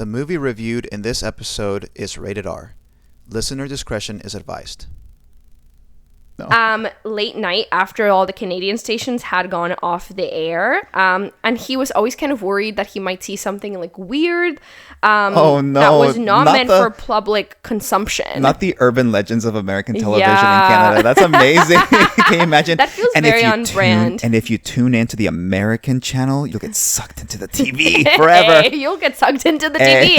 The movie reviewed in this episode is rated R. Listener discretion is advised. No. Late night after all the Canadian stations had gone off the air, and he was always kind of worried that he might see something like weird that was not meant for public consumption. Not the urban legends of American television in Canada. That's amazing. Can you imagine? That feels very on brand. And if you tune into the American channel, you'll get sucked into the TV forever. Hey, you'll get sucked into the TV.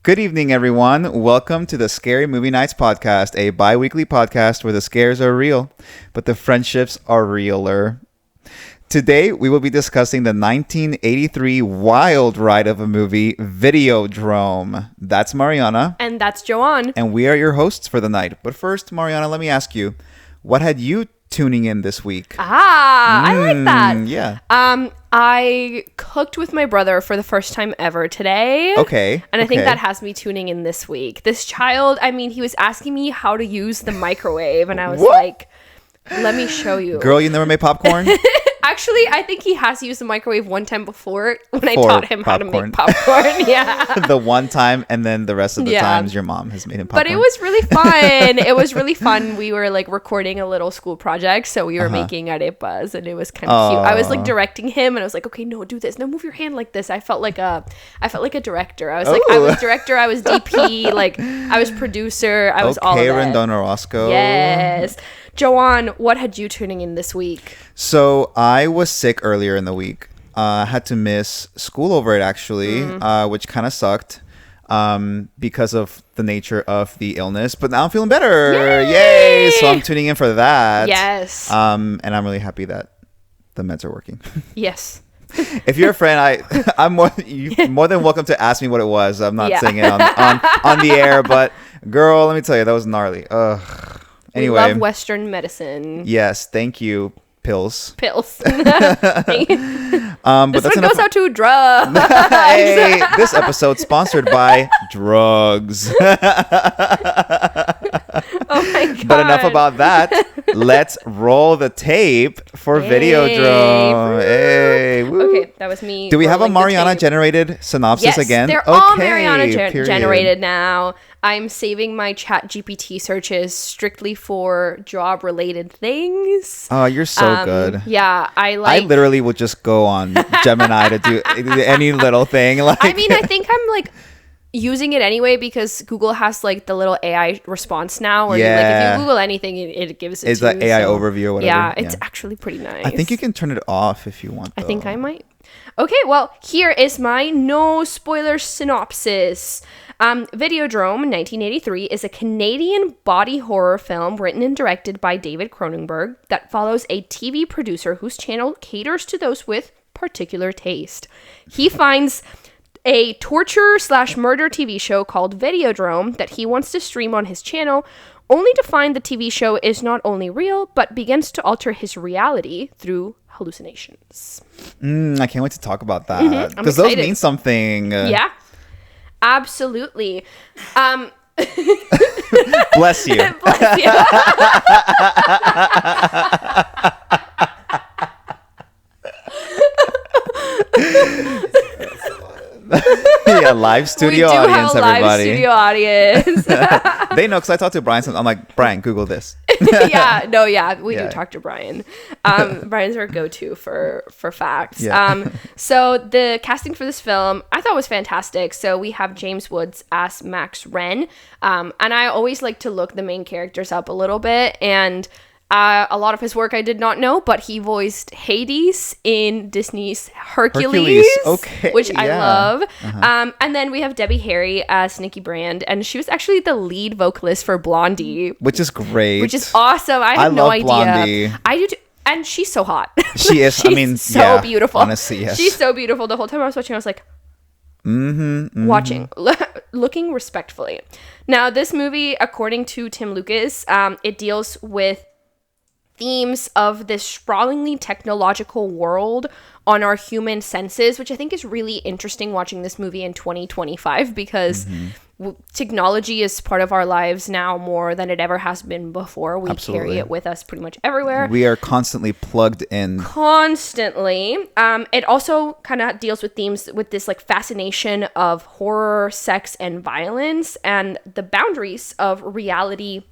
Good evening, everyone. Welcome to the Scary Movie Nights podcast, a bi-weekly podcast where the scares are real, but the friendships are realer. Today, we will be discussing the 1983 wild ride of a movie, Videodrome. That's Mariana. And that's Joanne. And we are your hosts for the night. But first, Mariana, let me ask you, what had you tuning in this week? I like that. Yeah. I cooked with my brother for the first time ever today. Okay. And I think that has me tuning in this week. This child, he was asking me how to use the microwave, and I was like, let me show you. Girl, you never made popcorn? Actually, I think he has used the microwave one time before when I taught him how to make popcorn. Yeah. The one time, and then the rest of the times your mom has made him popcorn. But it was really fun. It was really fun. We were like recording a little school project, so we were making arepas, and it was kind of cute. I was like directing him, and I was like, okay, no, do this. No, move your hand like this. I felt like a director. I was like, I was director, I was DP, like I was producer, I was all of it. Rendon Orozco. Yes. Joanne, what had you tuning in this week? So I was sick earlier in the week. I had to miss school over it, actually, which kind of sucked because of the nature of the illness. But now I'm feeling better. Yay! So I'm tuning in for that. Yes. And I'm really happy that the meds are working. Yes. If you're a friend, I'm more than welcome to ask me what it was. I'm not saying it on the air, but girl, let me tell you, that was gnarly. Ugh. Anyway, we love Western medicine. Yes, thank you, pills. Pills. But this one goes out to drugs. Hey, this episode sponsored by drugs. Oh my god! But enough about that. Let's roll the tape for Videodrome. Hey, woo. Okay, that was me. Do we have a Mariana generated synopsis again? They're all Mariana generated now. I'm saving my chat GPT searches strictly for job related things. Oh, you're so good. Yeah, I literally would just go on Gemini to do any little thing. I think I'm like using it anyway because Google has like the little AI response now where if you Google anything, it gives it it's like AI overview or whatever. Yeah, it's actually pretty nice. I think you can turn it off if you want, though. I think I might. Okay, well, here is my no spoiler synopsis. Videodrome 1983 is a Canadian body horror film written and directed by David Cronenberg that follows a TV producer whose channel caters to those with particular taste. He finds a torture/murder TV show called Videodrome that he wants to stream on his channel, only to find the TV show is not only real, but begins to alter his reality through hallucinations. I can't wait to talk about that. Because those mean something. Yeah, absolutely. Bless you. Bless you. Yeah, live studio audience, everybody. Live studio audience. They know because I talked to Brian. I'm like, Brian, Google this. We do talk to Brian. Brian's our go-to for facts. Yeah. So the casting for this film I thought was fantastic. So we have James Woods as Max Wren, and I always like to look the main characters up a little bit, and a lot of his work I did not know, but he voiced Hades in Disney's Hercules. Okay, which I love. And then we have Debbie Harry as Nikki Brand, and she was actually the lead vocalist for Blondie, which is great, which is awesome. I had no idea. Blondie. I do too. And she's so hot. She is. She's so beautiful. Honestly, yes. She's so beautiful. The whole time I was watching, I was like, watching, looking respectfully. Now, this movie, according to Tim Lucas, it deals with themes of this sprawlingly technological world on our human senses, which I think is really interesting watching this movie in 2025 because technology is part of our lives now more than it ever has been before. We carry it with us pretty much everywhere. We are constantly plugged in. Constantly. It also kind of deals with themes with this like fascination of horror, sex, and violence, and the boundaries of reality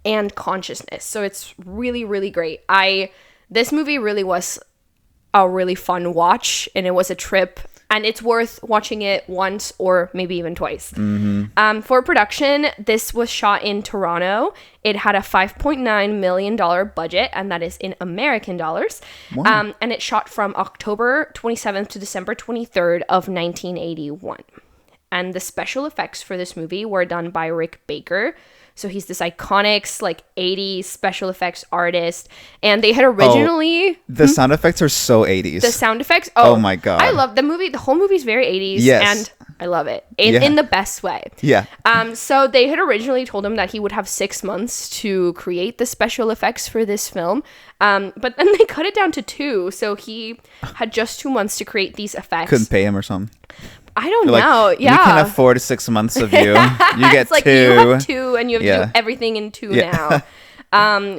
and consciousness. So it's really, really great. This movie really was a really fun watch, and it was a trip, and it's worth watching it once or maybe even twice. For production, this was shot in Toronto. It had a $5.9 million budget, and that is in American dollars. Wow. And it shot from October 27th to December 23rd of 1981. And the special effects for this movie were done by Rick Baker. So he's this iconic, like, 80s special effects artist. And they had originally... the sound effects are so 80s. The sound effects... Oh my God. I love the movie. The whole movie's very 80s. Yes. And I love it. In the best way. Yeah. So they had originally told him that he would have 6 months to create the special effects for this film. But then they cut it down to 2. So he had just 2 months to create these effects. Couldn't pay him or something. I don't know. Yeah. We can afford 6 months of you. You get it's like 2. you have 2 and you have to do everything in 2 now.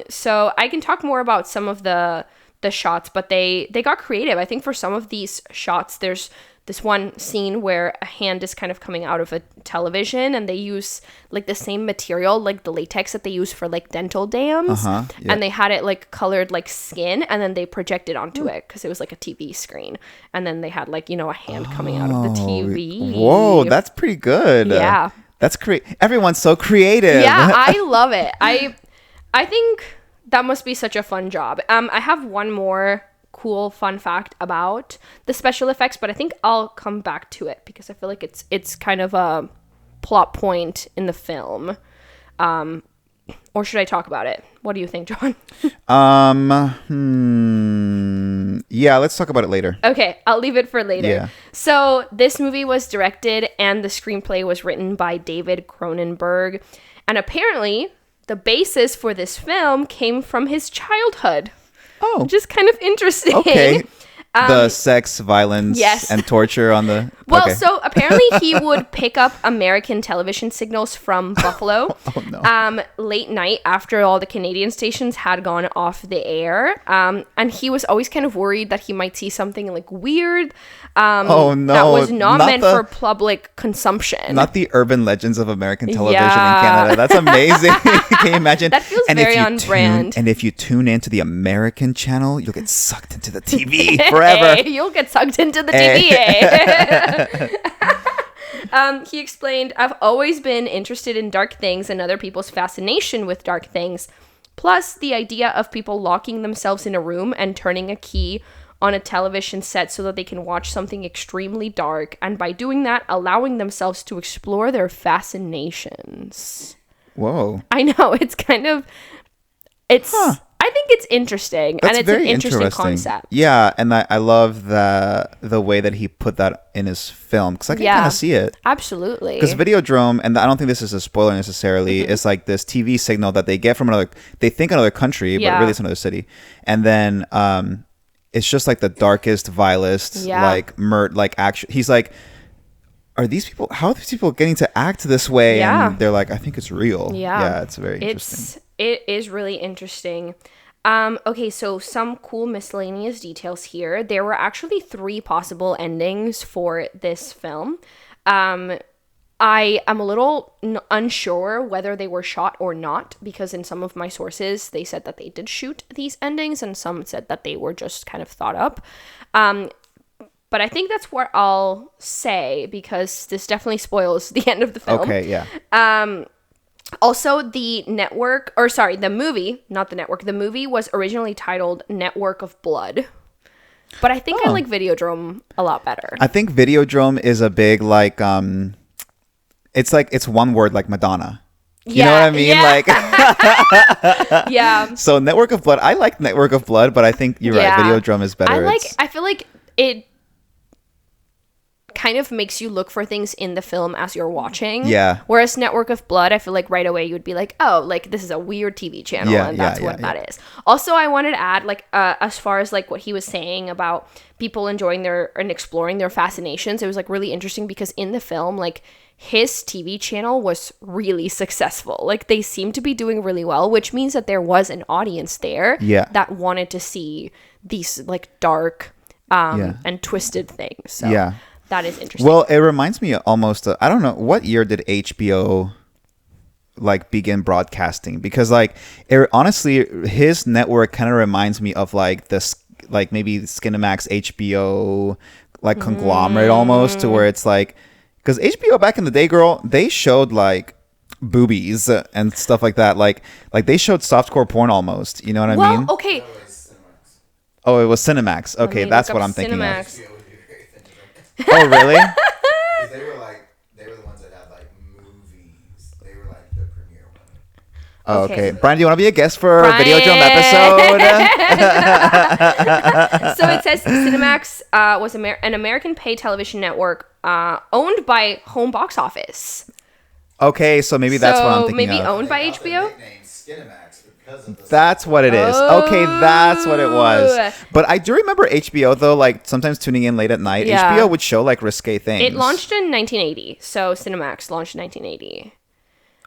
So I can talk more about some of the shots, but they got creative. I think for some of these shots, there's this one scene where a hand is kind of coming out of a television, and they use like the same material, like the latex that they use for like dental dams, and they had it like colored like skin, and then they projected onto it because it was like a TV screen, and then they had like, you know, a hand coming out of the TV. Whoa, that's pretty good. Yeah, that's great. Everyone's so creative. Yeah, I love it. I think that must be such a fun job. I have one more cool fun fact about the special effects, but I think I'll come back to it because I feel like it's kind of a plot point in the film. Or should I talk about it? What do you think, John? Yeah, let's talk about it later. Okay, I'll leave it for later. Yeah. So this movie was directed and the screenplay was written by David Cronenberg, and apparently the basis for this film came from his childhood. Oh. Which is kind of interesting. Okay. The sex, violence, yes. and torture on the... Well, okay. so apparently he would pick up American television signals from Buffalo late night after all the Canadian stations had gone off the air. And he was always kind of worried that he might see something like weird that was not meant for public consumption. Not the urban legends of American television in Canada. That's amazing. Can you imagine? That feels very on brand. And if you tune into the American channel, you'll get sucked into the TV forever. Hey, you'll get sucked into the TV. He explained, I've always been interested in dark things and other people's fascination with dark things. Plus, the idea of people locking themselves in a room and turning a key on a television set so that they can watch something extremely dark, and by doing that, allowing themselves to explore their fascinations. Whoa. I know, it's kind of... I think it's interesting. That's and it's very an interesting concept. Yeah, and I love the way that he put that in his film, because I can kind of see it. Absolutely. Because Videodrome, and I don't think this is a spoiler necessarily, it's like this TV signal that they get from they think another country, but really it's another city. And then it's just like the darkest, vilest, like action. He's like, how are these people getting to act this way? Yeah. And they're like, I think it's real. Yeah, it's very interesting. It is really interesting. Okay, so some cool miscellaneous details here. There were actually 3 possible endings for this film. I am a little unsure whether they were shot or not, because in some of my sources, they said that they did shoot these endings, and some said that they were just kind of thought up. But I think that's what I'll say, because this definitely spoils the end of the film. Okay, yeah. Also, the movie, not the network. The movie was originally titled Network of Blood. But I think I like Videodrome a lot better. I think Videodrome is a big, like, it's one word, like Madonna. You know what I mean? Yeah. Like, yeah. So Network of Blood, I like Network of Blood, but I think you're right. Videodrome is better. I feel like it kind of makes you look for things in the film as you're watching. Yeah. Whereas Network of Blood, I feel like right away you would be like, oh, like this is a weird TV channel, and that's what that is. Also, I wanted to add, like, as far as like what he was saying about people enjoying and exploring their fascinations, it was like really interesting because in the film, like, his TV channel was really successful. Like, they seemed to be doing really well, which means that there was an audience there that wanted to see these like dark and twisted things. So that is interesting. Well, it reminds me almost I don't know, what year did HBO like begin broadcasting? Because like honestly, his network kind of reminds me of like this, like maybe Skinamax HBO like conglomerate almost, to where it's like, because HBO back in the day, girl, they showed like boobies and stuff like that. Like they showed softcore porn almost. You know what I mean? Well, okay. Oh, it was Cinemax. Okay, that's what I'm thinking Cinemax. of. Oh, really? They were the ones that had like movies. They were like the premiere one. Oh, Okay. okay. Brian, do you want to be a guest for a Videodrome episode? So it says Cinemax was an American pay television network owned by Home Box Office. Okay, so maybe that's what I'm thinking maybe of. owned by HBO? That's what it is. Okay, that's what it was. But I do remember HBO though, like sometimes tuning in late at night. Yeah. HBO would show like risque things. It launched in 1980, so Cinemax launched in 1980.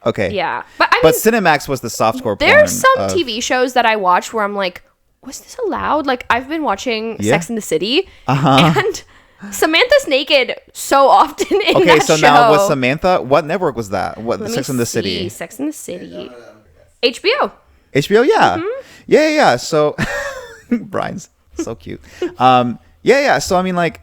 Okay. Yeah, but I mean, But Cinemax was the softcore porn. there's some TV shows that I watched where I'm like, was this allowed? Like, I've been watching Sex and the City, and Samantha's naked so often in Okay, that so show. now with Samantha, what network was that? What, Let me Sex and the see. City? Sex and the City. HBO. HBO, yeah. Mm-hmm. Yeah. So Brian's so cute. Yeah. So I mean, like,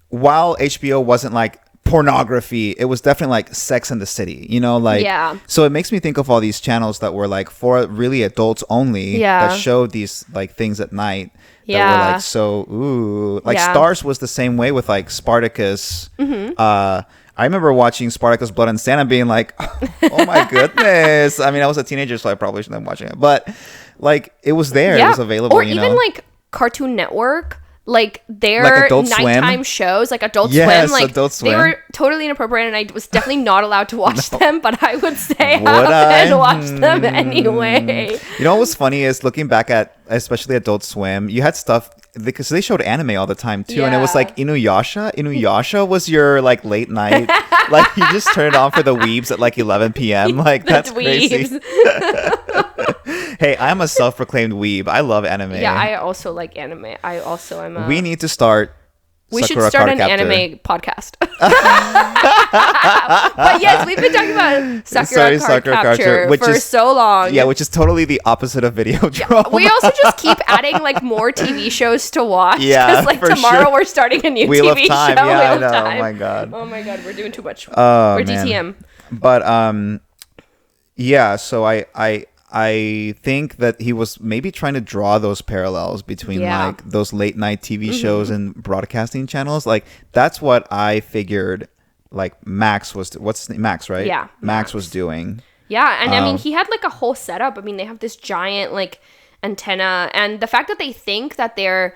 while HBO wasn't like pornography, it was definitely like Sex and the City, you know, like, so it makes me think of all these channels that were like for really adults only, that showed these like things at night that were like so like Stars was the same way with like Spartacus. I remember watching Spartacus Blood and Sand and being like, oh my goodness. I mean, I was a teenager, so I probably shouldn't have been watching it, but like it was there, it was available, or you even know? like Cartoon Network, like their Like Adult nighttime Swim? shows, like Adult Yes, Swim, like Adult they Swim. were totally inappropriate, and I was definitely not allowed to watch them, but I would stay Would up I? and watch them anyway. You know what was funny is looking back at especially Adult Swim, you had stuff because they showed anime all the time too, and it was like Inuyasha. Inuyasha was your like late night, like you just turn it on for the weebs at like 11 p.m. Like that's crazy. Hey, I'm a self-proclaimed weeb. I love anime. Yeah, I also like anime. I also am a... We need to start. We should Sakura start Card an Captor. anime podcast. But yes, we've been talking about Sakura Card Capture which for is so long. Yeah, which is totally the opposite of Videodrome. We also just keep adding like more TV shows to watch. Yeah, Because like for tomorrow sure. we're starting a new Wheel of TV Time. show. Yeah, I Wheel of know. Time. Oh my god. Oh my god, we're doing too much. Oh, We're man. DTM. But yeah, so I think that he was maybe trying to draw those parallels between like those late night TV shows and broadcasting channels. Like that's what I figured like Max was what's his name? Max, right? Yeah, Max was doing. Yeah, and I mean he had like a whole setup. I mean they have this giant like antenna, and the fact that they think that the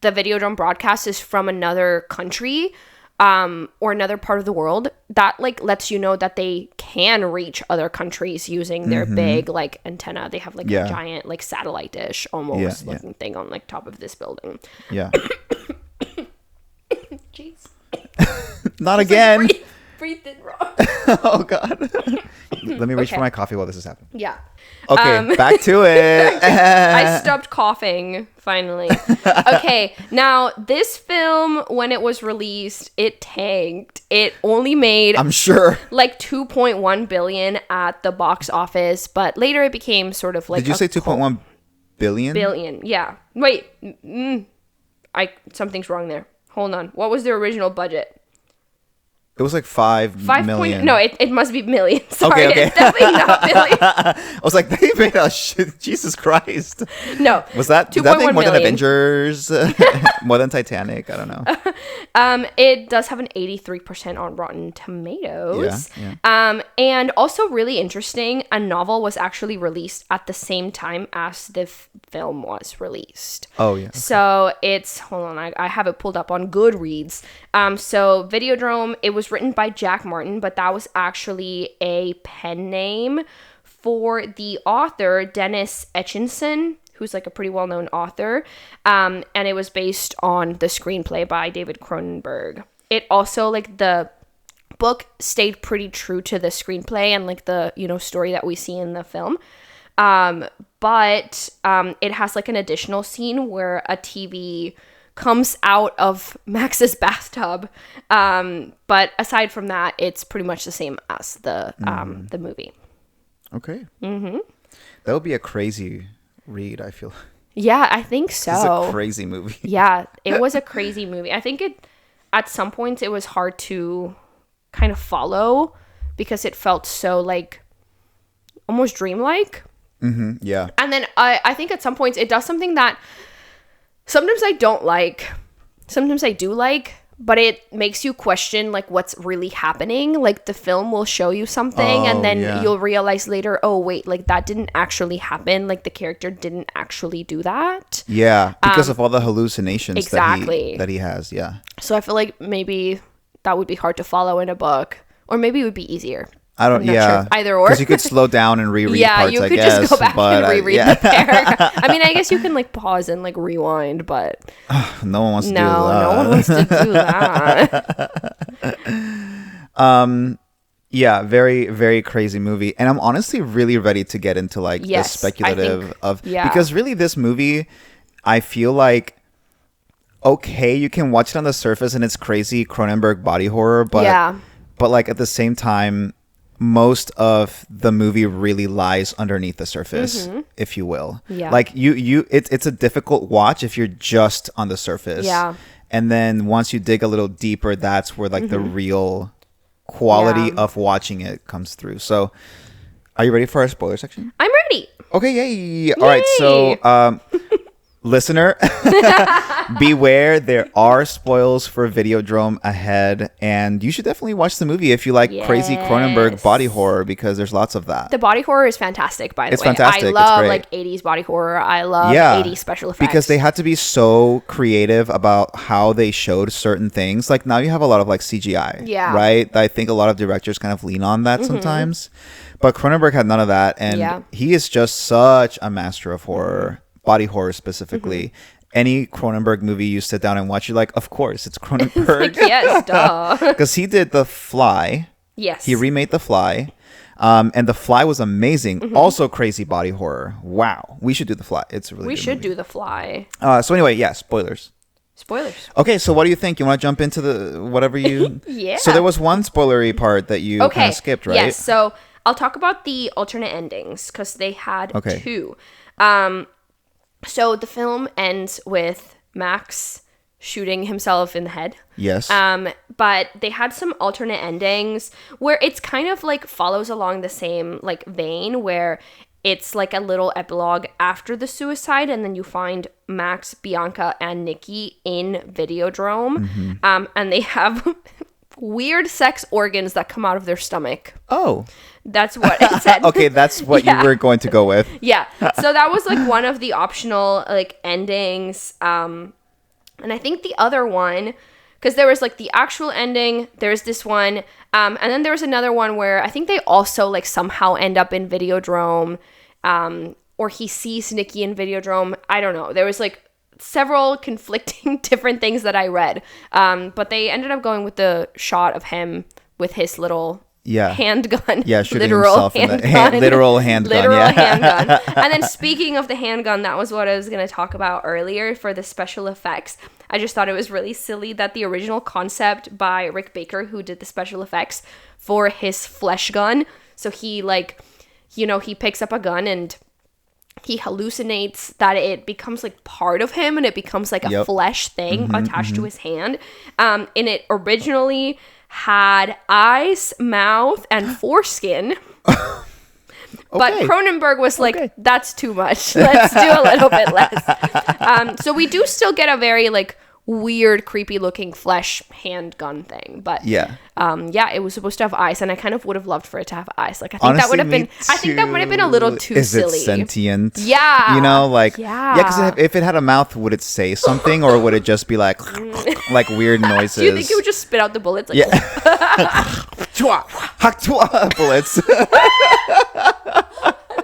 Videodrome broadcast is from another country or another part of the world, that like lets you know that they can reach other countries using their big like antenna. They have like a giant like satellite dish almost looking thing on like top of this building. Yeah. Jeez. Not again. Like, breathe in wrong. Oh god. Let me reach for my coffee while this is happening. Yeah. Okay, back to it. I stopped coughing finally. Okay, now this film, when it was released, it tanked. It only made I'm sure. like 2.1 billion at the box office, but later it became sort of like Did you say 2.1 billion? billion? Yeah. Wait, something's wrong there. Hold on. What was the original budget? It was like 5 million. No, it must be millions. Sorry, Okay. it's definitely not billion. I was like, they made a shit. Jesus Christ. No. Was that 2.1 thing more than million. Avengers? More than Titanic? I don't know. It does have an 83% on Rotten Tomatoes. Yeah. And also really interesting, a novel was actually released at the same time as the film was released. Oh, yeah. So it's, hold on, I have it pulled up on Goodreads. So Videodrome, it was written by Jack Martin, but that was actually a pen name for the author, Dennis Etchinson, who's like a pretty well-known author. And it was based on the screenplay by David Cronenberg. It also, like, the book stayed pretty true to the screenplay and like the, you know, story that we see in the film. But it has like an additional scene where a TV comes out of Max's bathtub. But aside from that, it's pretty much the same as the movie. Okay. Mm-hmm. That would be a crazy read, I feel. Yeah, I think so. It's a crazy movie. Yeah, it was a crazy movie. I think at some points it was hard to kind of follow because it felt so like almost dreamlike. Mm-hmm. Yeah. And then I think at some points it does something that sometimes I don't like, sometimes I do like, but it makes you question like what's really happening. Like the film will show you something and then you'll realize later, oh wait, like that didn't actually happen. Like the character didn't actually do that. Yeah, because of all the hallucinations exactly. that he has. Yeah. So I feel like maybe that would be hard to follow in a book, or maybe it would be easier. I don't. I'm not Yeah. sure. Either or. Because you could slow down and reread parts. You I could guess, just go back and reread yeah. the paragraph. I mean, I guess you can like pause and like rewind, but No one wants to do that. no one wants to do that. Yeah, very, very crazy movie. And I'm honestly really ready to get into like Yes, the speculative I think, of yeah. because really this movie, I feel like okay, you can watch it on the surface and it's crazy Cronenberg body horror, but like at the same time, most of the movie really lies underneath the surface, if you will. Yeah. Like it's a difficult watch if you're just on the surface. Yeah. And then once you dig a little deeper, that's where like the real quality of watching it comes through. So are you ready for our spoiler section? I'm ready. Okay, yay. All right, so listener, beware, there are spoils for Videodrome ahead, and you should definitely watch the movie if you like crazy Cronenberg body horror, because there's lots of that. The body horror is fantastic, by the way. It's fantastic. I It's love great. like 80s body horror. I love 80s special effects. Because they had to be so creative about how they showed certain things. Like now you have a lot of like CGI, right? I think a lot of directors kind of lean on that sometimes. But Cronenberg had none of that, and he is just such a master of horror. Body horror specifically. Any Cronenberg movie you sit down and watch, you're like, of course, it's Cronenberg. Yes, duh. Because he did The Fly. Yes. He remade The Fly. And The Fly was amazing. Also crazy body horror. Wow. We should do The Fly. It's a really We good should movie. do The Fly. So anyway, yeah, spoilers. Spoilers. Okay, so what do you think? You want to jump into the whatever you... Yeah. So there was one spoilery part that you kind of skipped, right? Yes, so I'll talk about the alternate endings because they had two. So the film ends with Max shooting himself in the head. Yes. But they had some alternate endings where it's kind of like follows along the same like vein where it's like a little epilogue after the suicide, and then you find Max, Bianca, and Nikki in Videodrome. And they have weird sex organs that come out of their stomach. Oh. That's what it said. Okay, that's what you were going to go with. Yeah. So that was like one of the optional like endings. And I think the other one, because there was like the actual ending, there's this one, and then there was another one where I think they also like somehow end up in Videodrome, or he sees Nikki in Videodrome. I don't know. There was like several conflicting different things that I read, but they ended up going with the shot of him with his little handgun. Yeah, shooting literal himself in the handgun. literal handgun. Literal handgun. And then speaking of the handgun, that was what I was going to talk about earlier for the special effects. I just thought it was really silly that the original concept by Rick Baker, who did the special effects for his flesh gun, so he like, you know, he picks up a gun and he hallucinates that it becomes like part of him and it becomes like a flesh thing attached to his hand. And it originally had eyes, mouth, and foreskin. But Okay. Cronenberg was like, Okay. that's too much. Let's do a little bit less. So we do still get a very like weird, creepy looking flesh handgun thing. But Yeah. it was supposed to have eyes, and I kind of would have loved for it to have eyes. Like I think that Honestly, would have me been. I think that might have been a little too Is silly. it sentient? Yeah. You know, like Yeah. because if it had a mouth, would it say something, or would it just be like weird noises? Do you think it would just spit out the bullets? Like, Yeah. Chua, hak, chua, bullets.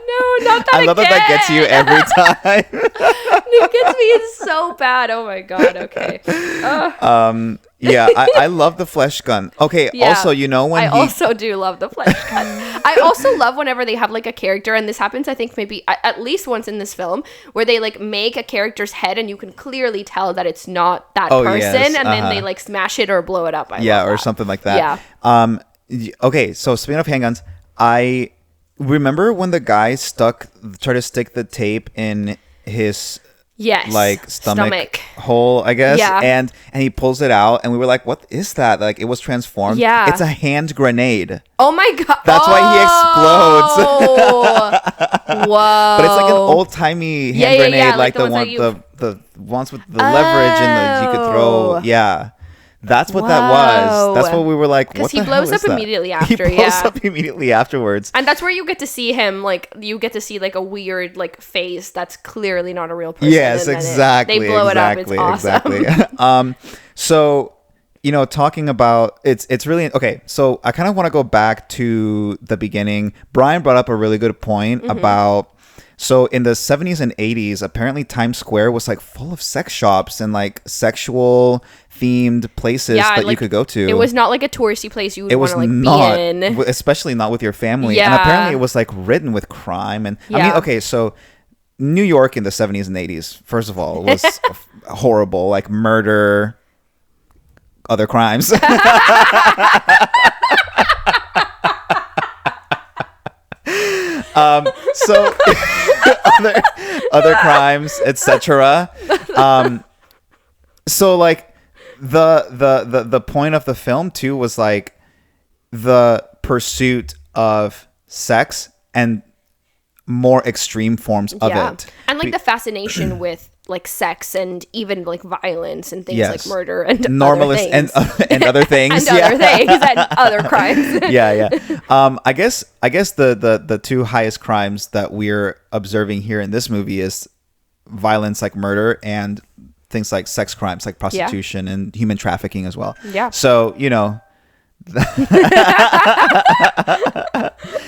no, not that I love that gets you every time. It gets me. It's so bad. Oh my god. Okay. Yeah, I love the flesh gun. Okay, Yeah. also, you know when I also do love the flesh gun. I also love whenever they have like a character, and this happens I think maybe at least once in this film, where they like make a character's head and you can clearly tell that it's not that Oh, person, yes, and then they like smash it or blow it up. I yeah, love or that. something like that. Yeah. Okay, so speaking of handguns, I remember when the guy tried to stick the tape in his Yes. like stomach hole, I guess. Yeah. And he pulls it out, and we were like, "What is that?" Like it was transformed. Yeah. It's a hand grenade. Oh my god. That's why he explodes. Whoa. But it's like an old timey hand Yeah, yeah, grenade, yeah, like the ones that one you- the ones with the leverage and you could throw. Whoa. Yeah. That's what that was. That's Whoa. what we were like. Because What he the blows hell up is that? immediately He after, blows yeah. up immediately afterwards. And that's where you get to see him, like, you get to see, like, a weird, like, face that's clearly not a real person. Yes, and then exactly. they blow it up. It's awesome. Exactly. So, you know, talking about it's really okay. So I kind of want to go back to the beginning. Brian brought up a really good point Mm-hmm. about. So in the 70s and 80s, apparently Times Square was like full of sex shops and like sexual themed places that you like, could go to. It was not like a touristy place you would It want was to, like, not, be in. especially not with your family. And Yeah. apparently it was like ridden with crime. And I mean, Yeah. okay, so New York in the 70s and 80s, first of all, was horrible, like murder, other crimes. So other crimes, etc. So like the point of the film too was like the pursuit of sex and more extreme forms of it. And like the fascination with like sex and even like violence and things Yes. like murder and Normalist other things. and other things. and other things and other crimes. Yeah. I guess the two highest crimes that we're observing here in this movie is violence like murder and things like sex crimes like prostitution and human trafficking as well. Yeah. So, you know,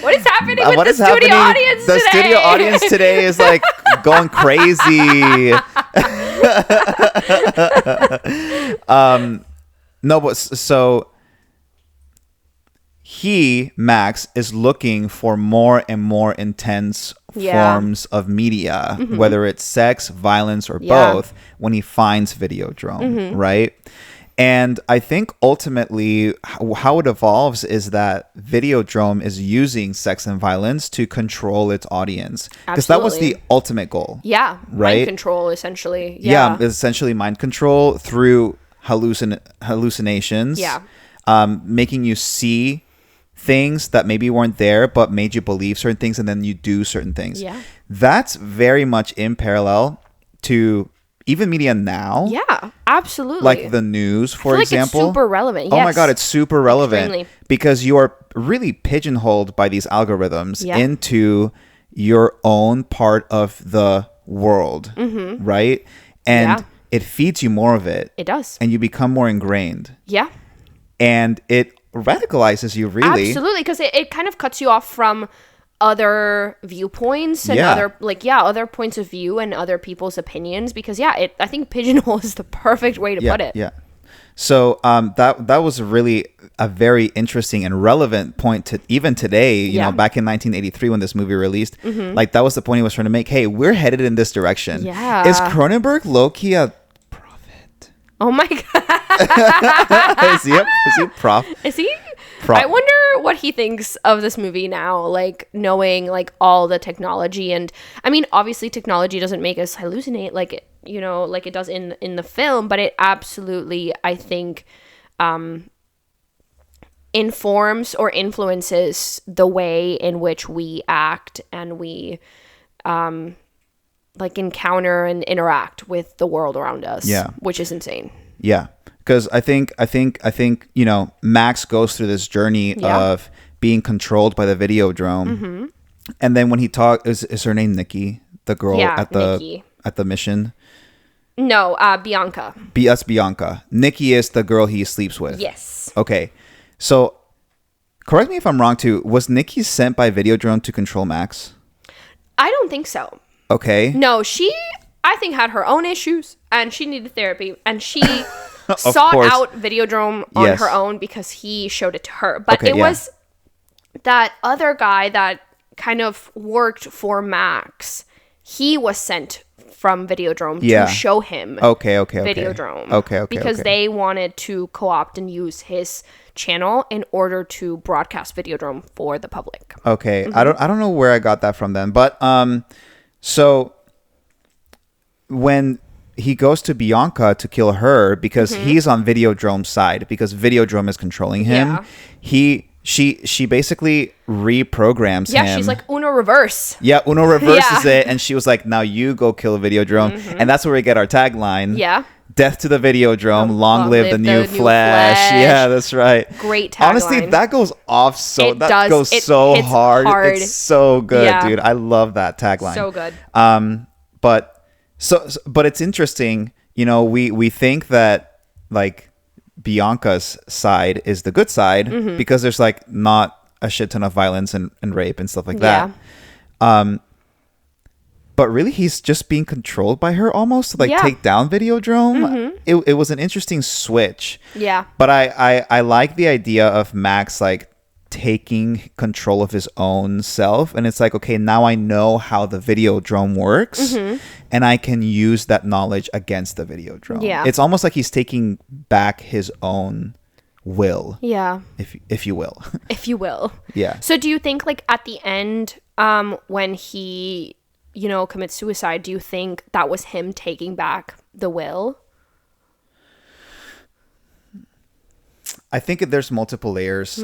What is happening with what the is studio happening? audience The today? studio audience today is like going crazy. No, but so Max is looking for more and more intense Yeah. forms of media, whether it's sex, violence, or Yeah. both, when he finds Videodrome, right? And I think ultimately how it evolves is that Videodrome is using sex and violence to control its audience. Because that was the Absolutely. ultimate goal. Yeah. Right? Mind control, essentially. Yeah, essentially mind control through hallucinations. Yeah. Making you see things that maybe weren't there, but made you believe certain things, and then you do certain things. Yeah. That's very much in parallel to even media now. Yeah, absolutely. Like the news, for like example. it's super relevant. Oh my Yes. God, it's super relevant. Extremely. Because you are really pigeonholed by these algorithms Yeah. into your own part of the world, right? And Yeah. it feeds you more of it. It does. And you become more ingrained. Yeah. And it radicalizes you, really. Absolutely, because it kind of cuts you off from other viewpoints and Yeah. other points of view and other people's opinions, because I think pigeonhole is the perfect way to put it. Yeah. So that was really a very interesting and relevant point to even today, you know, back in 1983 when this movie released. Like that was the point he was trying to make. Hey, we're headed in this direction. Yeah. Is Cronenberg low-key a prophet? Oh my god. is he a prof? Is he? Pro- I wonder what he thinks of this movie now, like knowing like all the technology. And I mean, obviously technology doesn't make us hallucinate like it, you know, like it does in the film, but it absolutely, I think, informs or influences the way in which we act and we like encounter and interact with the world around us. Yeah. Which is insane. Yeah. Because I think, you know, Max goes through this journey of being controlled by the Videodrome. And then when he talks, is her name Nikki? The girl Nikki. at the mission? No, Bianca. That's Bianca. Nikki is the girl he sleeps with. Yes. Okay. So, correct me if I'm wrong too. Was Nikki sent by Videodrome to control Max? I don't think so. Okay. No, she, I think, had her own issues and she needed therapy and she sought course. out Videodrome on her own because he showed it to her. But it was that other guy that kind of worked for Max. He was sent from Videodrome to show him Videodrome. Okay. Because they wanted to co-opt and use his channel in order to broadcast Videodrome for the public. Okay. I don't know where I got that from then. But so when he goes to Bianca to kill her because he's on Videodrome's side because Videodrome is controlling him. She basically reprograms him. Yeah, she's like Uno reverse. Yeah, Uno reverses it, and she was like, "Now you go kill a Videodrome," and that's where we get our tagline. Yeah. Death to the Videodrome, long live the new flesh. Yeah, that's right. Great tagline. Honestly, that goes off so. It hits hard. hard. It's so good, Yeah. dude. I love that tagline. So good. But it's interesting. You know, we think that like Bianca's side is the good side because there's like not a shit ton of violence and rape and stuff like that. But really he's just being controlled by her almost to like take down Videodrome. It was an interesting switch. Yeah. But I like the idea of Max like taking control of his own self, and it's like, okay, now I know how the Videodrome works and I can use that knowledge against the Videodrome. Yeah. It's almost like he's taking back his own will. Yeah. If you will. If you will. Yeah. So do you think like at the end when he, you know, commits suicide, do you think that was him taking back the will? I think there's multiple layers.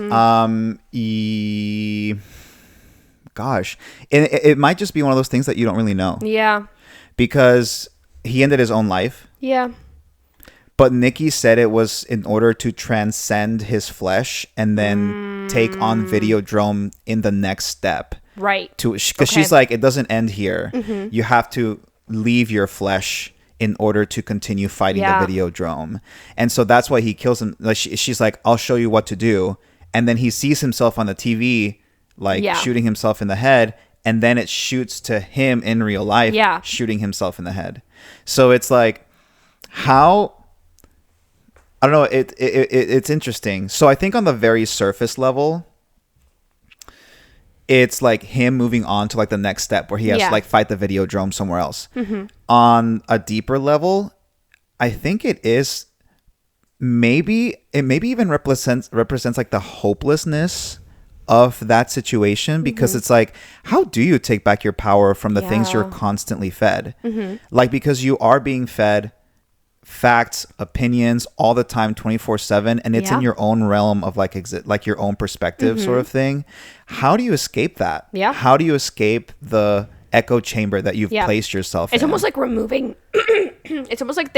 Gosh, it might just be one of those things that you don't really know. Yeah. Because he ended his own life. Yeah. But Nikki said it was in order to transcend his flesh and then take on Videodrome in the next step. Right. Because she's like, it doesn't end here. You have to leave your flesh in order to continue fighting the Videodrome. And so that's why he kills him. Like she's like, I'll show you what to do. And then he sees himself on the TV, like shooting himself in the head. And then it shoots to him in real life, shooting himself in the head. So it's like, how... I don't know. It's interesting. So I think on the very surface level, it's like him moving on to like the next step where he has to like fight the Videodrome somewhere else. On a deeper level, I think it maybe even represents like the hopelessness of that situation, because it's like, how do you take back your power from the things you're constantly fed? Like, because you are being fed facts, opinions all the time, 24/7, and it's in your own realm of like like your own perspective sort of thing. How do you escape that? How do you escape the echo chamber that you've placed yourself in? It's almost like removing it's almost like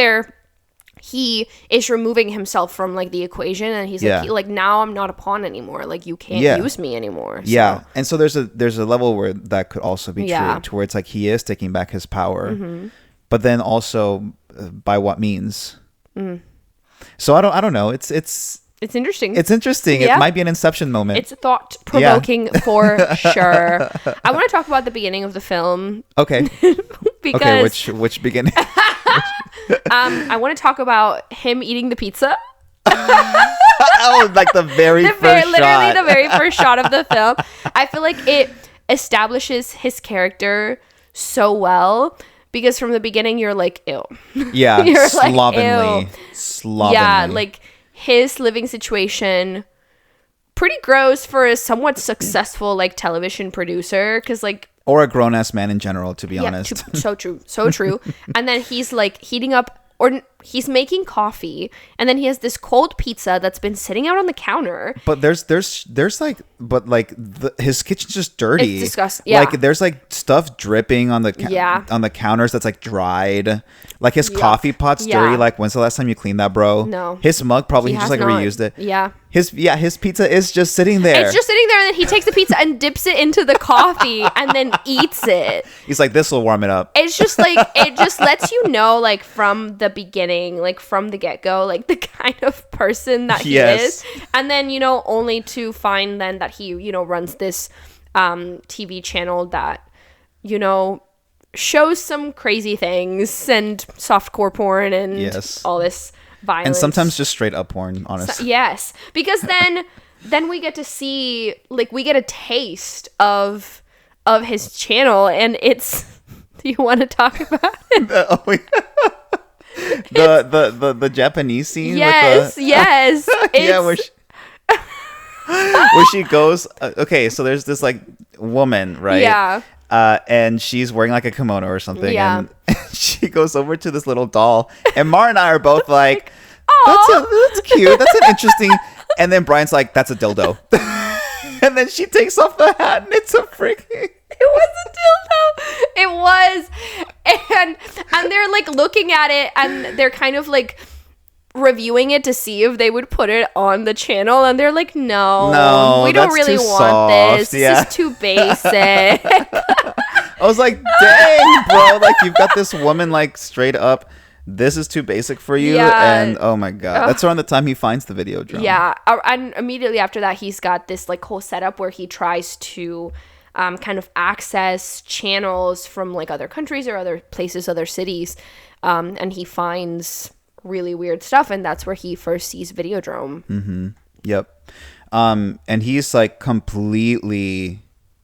he is removing himself from like the equation, and he's like now I'm not a pawn anymore, like you can't use me anymore. So. And so there's a level where that could also be true, to where it's like he is taking back his power, but then also by what means? So I don't know. It's interesting. It's interesting. It might be an Inception moment. It's thought provoking for sure. I want to talk about the beginning of the film. Okay. Because which beginning? I want to talk about him eating the pizza. Oh, like the very first shot. Literally the very first shot of the film. I feel like it establishes his character so well. Because from the beginning, you're like, ew. Yeah, you're slovenly. Like, ew. Slovenly. Yeah, like his living situation, pretty gross for a somewhat successful like television producer. Because like, or a grown ass man in general, to be honest. So true. And then he's like heating up he's making coffee, and then he has this cold pizza that's been sitting out on the counter. But there's like, his kitchen's just dirty. It's disgusting. Yeah. Like there's like stuff dripping on the on the counters that's like dried. Like his coffee pot's dirty. Like when's the last time you cleaned that, bro? No. His mug probably he just like reused it. Yeah. His pizza is just sitting there. It's just sitting there, and then he takes the pizza and dips it into the coffee and then eats it. He's like, this will warm it up. It's just like, it just lets you know, like, from the beginning, like, from the get-go, like, the kind of person that he is. And then, you know, only to find then that he, you know, runs this TV channel that, you know, shows some crazy things and softcore porn and all this violence. And sometimes just straight up porn, honestly. Yes. Because then we get to see, like, we get a taste of his channel, and it's... Do you want to talk about it? The Japanese scene? Yes, yes. Yeah, where she goes... okay, so there's this, like, woman, right? Yeah. And she's wearing, like, a kimono or something. Yeah. And she goes over to this little doll, and Mara and I are both like, that's cute. That's an interesting... And then Brian's like, that's a dildo. And then she takes off the hat, and it's a freaking... It was a dildo. It was. And they're like looking at it, and they're kind of like reviewing it to see if they would put it on the channel, and they're like, no, we don't really want this. This is too basic. I was like, dang, bro, like you've got this woman like straight up, this is too basic for you. And oh my god, that's around the time he finds the Videodrome. Yeah. And immediately after that, he's got this like whole setup where he tries to kind of access channels from like other countries or other places, other cities, and he finds really weird stuff, and that's where he first sees Videodrome. Mm-hmm. Yep. And he's like completely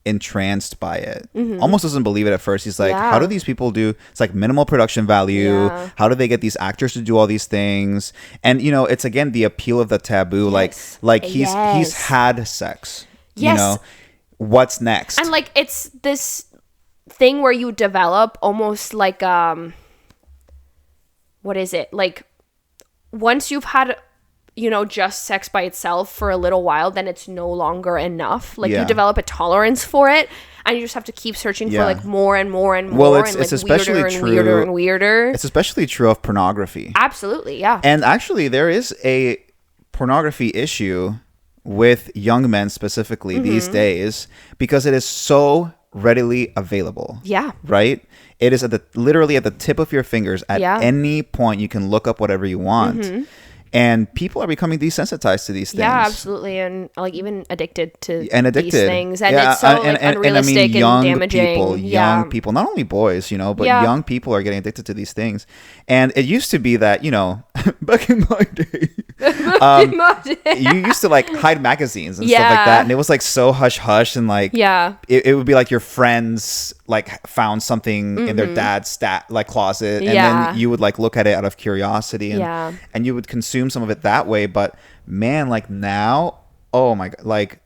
entranced by it. Mm-hmm. Almost doesn't believe it at first. He's like, how do these people do? It's like minimal production value. Yeah. How do they get these actors to do all these things? And you know, it's again the appeal of the taboo. Yes. Like he's had sex. Yes. You know, what's next? And like it's this thing where you develop almost like what is it? Like once you've had, you know, just sex by itself for a little while, then it's no longer enough. Like you develop a tolerance for it, and you just have to keep searching for like more and more and more. Well, it's like especially weirder true. And weirder and weirder. It's especially true of pornography. Absolutely, yeah. And actually, there is a pornography issue with young men specifically these days because it is so readily available. Yeah. Right? It is literally at the tip of your fingers. At any point, you can look up whatever you want. Mm-hmm. And people are becoming desensitized to these things. Yeah, absolutely. And like even addicted to these things. And it's so like unrealistic and damaging. Young people, not only boys, you know, but young people are getting addicted to these things. And it used to be that, you know, back in my day, you used to like hide magazines and stuff like that. And it was like so hush hush and like, it would be like your friends like found something in their dad's closet. And then you would like look at it out of curiosity and you would consume some of it that way. But man, like now, oh my god, like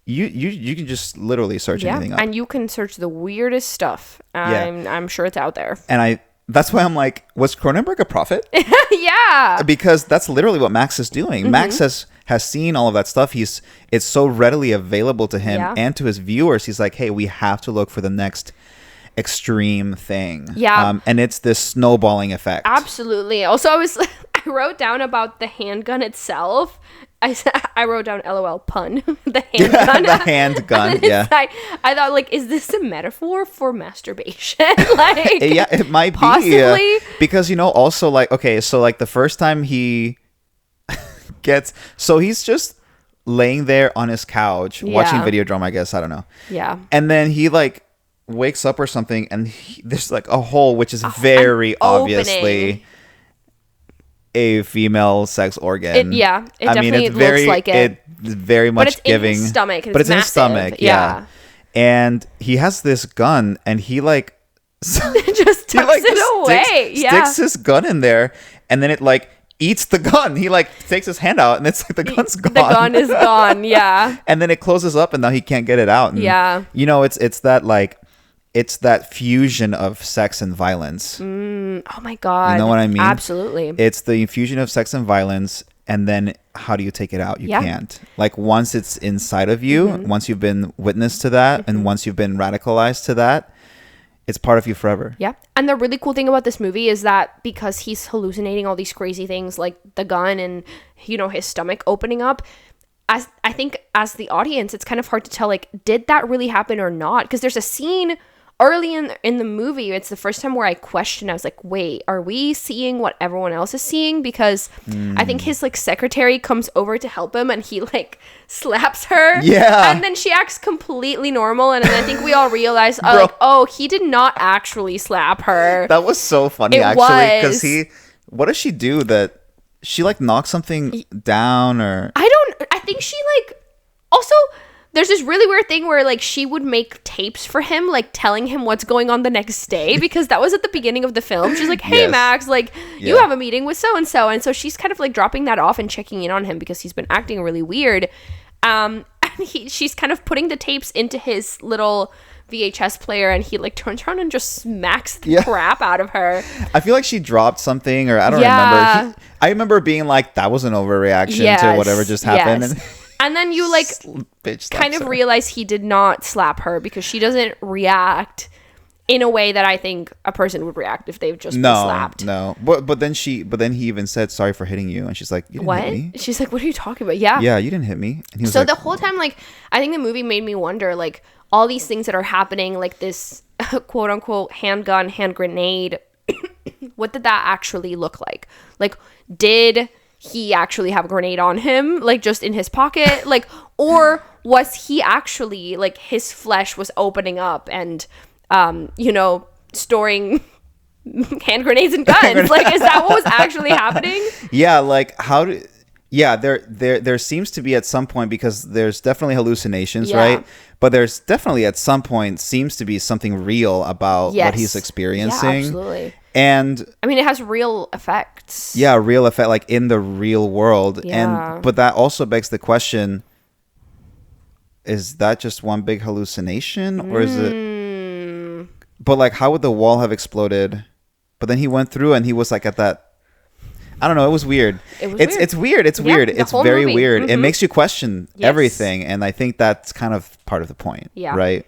you can just literally search anything up. And you can search the weirdest stuff. I'm sure it's out there. And that's why I'm like, was Cronenberg a prophet? Yeah. Because that's literally what Max is doing. Mm-hmm. Max has seen all of that stuff. It's so readily available to him and to his viewers. He's like, hey, we have to look for the next extreme thing. Yeah. And it's this snowballing effect. Absolutely. Also, I wrote down about the handgun itself. I wrote down LOL pun. The handgun. The handgun. Yeah. I thought like, is this a metaphor for masturbation? Like, yeah, it might possibly. Be. Because, you know, also like, okay, so like the first time he he's just laying there on his couch watching Videodrome, I guess. I don't know. Yeah. And then he like wakes up or something, and there's like a hole, which is very obviously a female sex organ. It definitely looks like it. It's very much but it's giving. In his stomach. But it's massive. in his stomach. Yeah. And he has this gun, and he like just tucks it away. Sticks his gun in there, and then it like eats the gun. He like takes his hand out, and it's like the gun's gone. The gun is gone. Yeah. And then it closes up, and now he can't get it out. And, you know, it's that like. it's that fusion of sex and violence. Oh my God. You know what I mean? Absolutely. It's the infusion of sex and violence, and then how do you take it out? You can't. Like, once it's inside of you, once you've been witness to that, and once you've been radicalized to that, it's part of you forever. Yeah. And the really cool thing about this movie is that because he's hallucinating all these crazy things like the gun and, you know, his stomach opening up, as I think as the audience, it's kind of hard to tell, like, did that really happen or not? Because there's a scene early in the movie, it's the first time where I questioned. I was like, wait, are we seeing what everyone else is seeing? Because I think his like secretary comes over to help him and he like slaps her. Yeah. And then she acts completely normal. And then I think we all realize, like, oh, he did not actually slap her. That was so funny, actually. Because what does she do that she like knocks something down or? I think she like, also, there's this really weird thing where like she would make tapes for him, like telling him what's going on the next day, because that was at the beginning of the film. She's like, hey, Yes. Max, like you have a meeting with so-and-so. And so she's kind of like dropping that off and checking in on him because he's been acting really weird. And she's kind of putting the tapes into his little VHS player, and he like turns around and just smacks the crap out of her. I feel like she dropped something, or I don't Yeah. remember. I remember being like, that was an overreaction to whatever just happened. Yes. And then you like Bitch kind of her. realize he did not slap her because she doesn't react in a way that I think a person would react if they've just been slapped. No. But then he even said, sorry for hitting you, and she's like, you didn't hit me. What? She's like, what are you talking about? Yeah. Yeah, you didn't hit me. And he was So like, the whole time, like, I think the movie made me wonder, like, all these things that are happening, like this quote unquote handgun, hand grenade, what did that actually look like? Like, did he actually have a grenade on him, like just in his pocket? Like, or was he actually, like, his flesh was opening up and, you know, storing hand grenades and guns? Like, is that what was actually happening? yeah, like there seems to be at some point, because there's definitely hallucinations, right? But there's definitely at some point seems to be something real about what he's experiencing. Yeah, absolutely. And I mean, it has real effects. yeah, real effect, like in the real world. Yeah. And but that also begs the question, is that just one big hallucination, or is it? But like, how would the wall have exploded? But then he went through and he was like at that. I don't know. It was weird. It's weird. It's weird. It's very movie. weird. It makes you question everything, and I think that's kind of part of the point. Yeah. Right.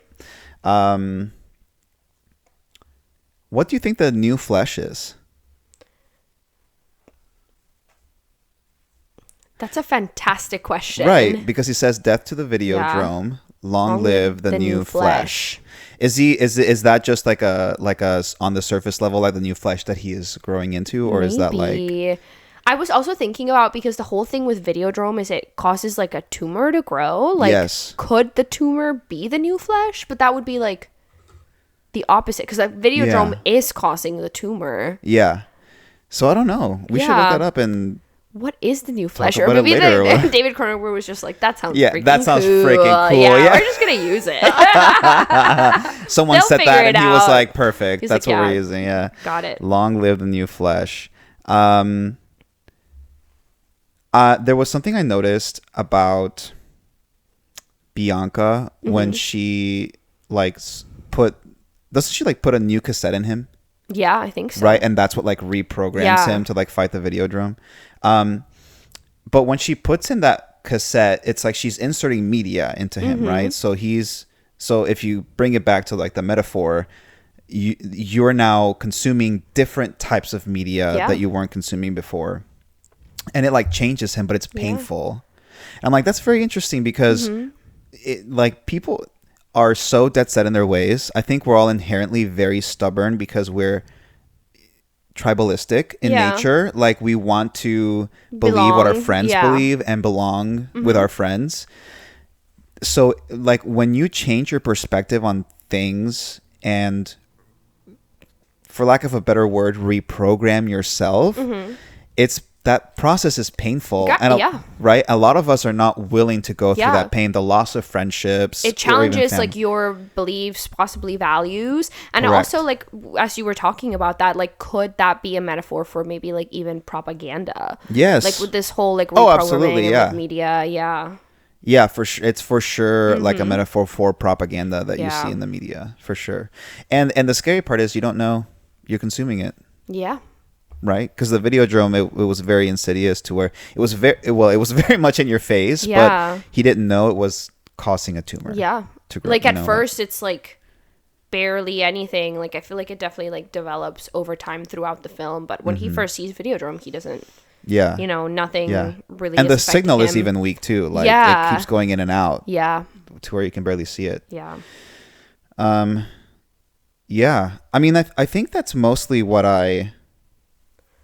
What do you think the new flesh is? That's a fantastic question. Right, because he says, "Death to the Videodrome, long live the new flesh." Is that just like a on the surface level, like the new flesh that he is growing into, or is that like? I was also thinking about, because the whole thing with Videodrome is it causes like a tumor to grow. Like, yes. Could the tumor be the new flesh? But that would be like the opposite, because the Videodrome is causing the tumor. Yeah. So I don't know. We should look that up and. What is the new flesh? Talk Or about it maybe later, or what? David Cronenberg was just like, that sounds freaking that sounds cool. freaking cool. Yeah, Yeah. we're just gonna use it. Someone They'll said figure that it and he was out. like, perfect. He's That's like, what we're yeah. using. Yeah. Got it. Long live the new flesh. There was something I noticed about Bianca when she doesn't she like put a new cassette in him? Yeah, I think so. Right. And that's what like reprograms him to like fight the Videodrome. But when she puts in that cassette, it's like she's inserting media into him, right? So if you bring it back to like the metaphor, you're now consuming different types of media that you weren't consuming before. And it like changes him, but it's painful. And I'm like, that's very interesting, because like people are so dead set in their ways. I think we're all inherently very stubborn because we're tribalistic in nature. Like, we want to believe what our friends believe and belong with our friends. So like, when you change your perspective on things and, for lack of a better word, reprogram yourself, it's that process is painful. Right? A lot of us are not willing to go through that pain, the loss of friendships. It challenges like your beliefs, possibly values. And also, like, as you were talking about that, like, could that be a metaphor for maybe like even propaganda? Yes. Like with this whole like reprogramming absolutely, of media. Yeah. Yeah, for sure. It's for sure like a metaphor for propaganda that you see in the media, for sure. And the scary part is you don't know you're consuming it. Yeah. Right? Because the Videodrome, it was very insidious to where it was it was very much in your face, but he didn't know it was causing a tumor. Yeah. To grow, like at first it's like barely anything. Like I feel like it definitely like develops over time throughout the film, but when he first sees Videodrome, he doesn't nothing really and is the signal him. Is even weak too. Like it keeps going in and out. Yeah. To where you can barely see it. Yeah. Yeah. I mean I think that's mostly what I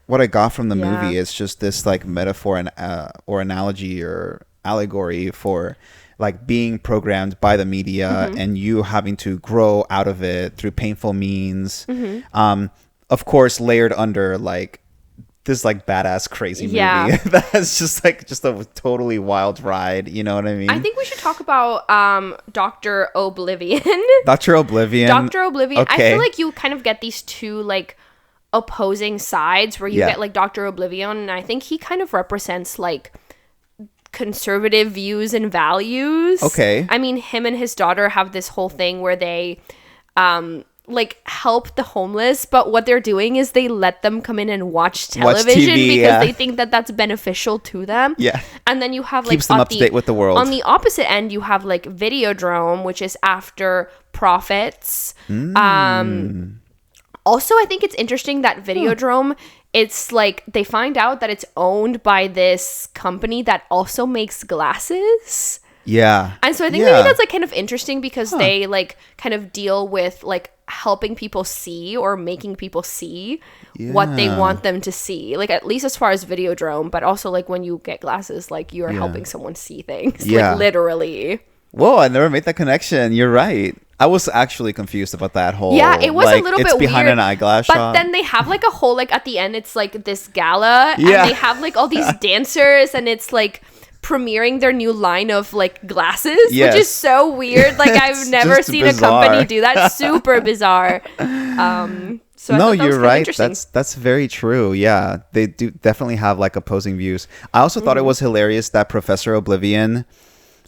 got from the movie. Is just this like metaphor and or analogy or allegory for like being programmed by the media and you having to grow out of it through painful means. Of course, layered under like this like badass crazy movie that's just a totally wild ride. You know what I mean? I think we should talk about Dr. Oblivion. Dr. Oblivion. Dr. Oblivion. Okay. I feel like you kind of get these two like opposing sides where you get like Dr. Oblivion, and I think he kind of represents like conservative views and values. Okay. I mean, him and his daughter have this whole thing where they like help the homeless, but what they're doing is they let them come in and watch television TV, because they think that that's beneficial to them. Yeah. And then you have like keeps them up to date with the world. On the opposite end, you have like Videodrome, which is after profits. Also, I think it's interesting that Videodrome, it's like they find out that it's owned by this company that also makes glasses. Yeah. And so I think maybe that's like kind of interesting because they like kind of deal with like helping people see or making people see what they want them to see. Like at least as far as Videodrome, but also like when you get glasses, like you are helping someone see things. Like literally. Whoa, I never made that connection. You're right. I was actually confused about that whole. Yeah, it was like, a little it's bit behind weird. An eyeglass but shop. then they have like a whole like at the end, it's like this gala, Yeah. and they have like all these dancers, and it's like premiering their new line of like glasses, which is so weird. Like I've never just seen bizarre. a company do that. Super bizarre. So I no, thought that was you're kinda right. interesting. That's very true. Yeah, they do definitely have like opposing views. I also thought it was hilarious that Professor Oblivion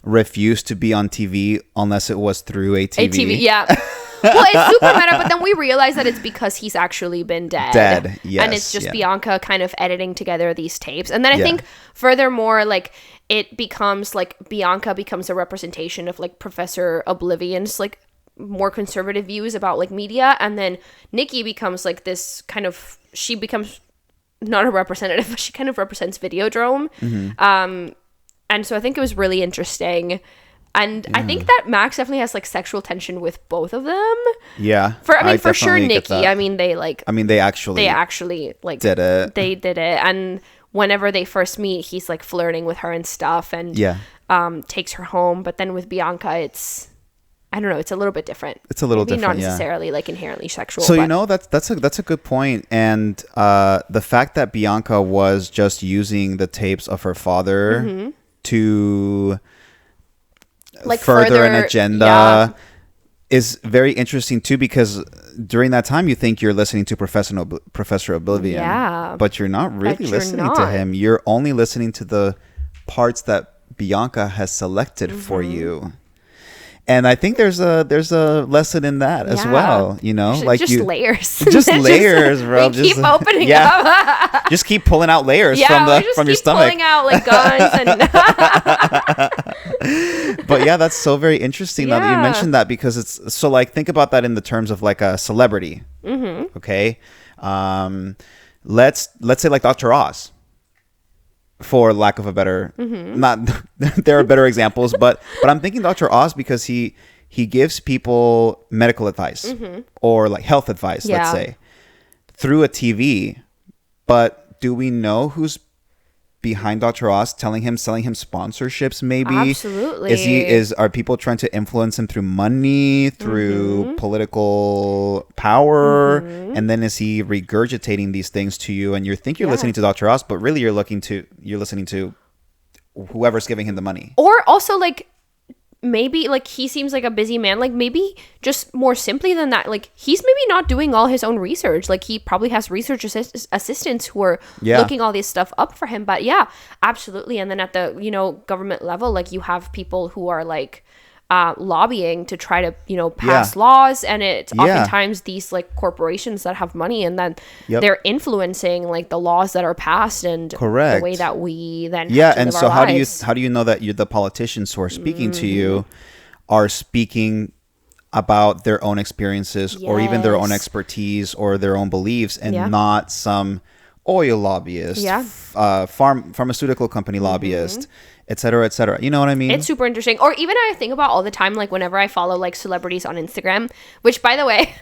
refused to be on TV unless it was through a TV. A TV, yeah. Well, it's super meta, but then we realize that it's because he's actually been dead. Yes. And it's just Bianca kind of editing together these tapes. And then I think furthermore, like it becomes like Bianca becomes a representation of like Professor Oblivion's like more conservative views about like media. And then Nikki becomes like this kind of, she becomes not a representative, but she kind of represents Videodrome. And so I think it was really interesting. And I think that Max definitely has like sexual tension with both of them. Yeah. For sure Nikki. I mean they actually like did it. They did it. And whenever they first meet, he's like flirting with her and stuff and takes her home. But then with Bianca it's, I don't know, it's a little bit different. It's a little Maybe different, not necessarily like inherently sexual. So but, you know that's a good point. And the fact that Bianca was just using the tapes of her father to like further an agenda is very interesting too, because during that time you think you're listening to Professor Oblivion, but you're not really listening to him. You're only listening to the parts that Bianca has selected for you. And I think there's a lesson in that as well, you know, like just layers, just layers, bro. Keep opening up. Just keep pulling out layers from your stomach. Pulling out like guns and. But yeah, that's so very interesting now that you mentioned that, because it's so like think about that in the terms of like a celebrity. Okay, let's say like Dr. Oz. For lack of a better, not there are better examples, but I'm thinking Dr. Oz because he gives people medical advice or like health advice, let's say, through a TV. But do we know who's behind Dr. Oz selling him sponsorships? Maybe absolutely. Are people trying to influence him through money, through political power, and then is he regurgitating these things to you? And you think you're listening to Dr. Oz, but really you're listening to whoever's giving him the money. Or also like maybe like he seems like a busy man, like maybe just more simply than that, like he's maybe not doing all his own research, like he probably has research assistants who are looking all this stuff up for him. But yeah, absolutely. And then at the, you know, government level, like you have people who are like lobbying to try to, you know, pass laws, and it's oftentimes these like corporations that have money, and then they're influencing like the laws that are passed and the way that we then have to and live so our lives. how do you know that the politicians who are speaking to you are speaking about their own experiences or even their own expertise or their own beliefs, and not some oil lobbyist, pharmaceutical company lobbyist, et cetera, et cetera. You know what I mean? It's super interesting. Or even I think about all the time, like whenever I follow like celebrities on Instagram, which by the way,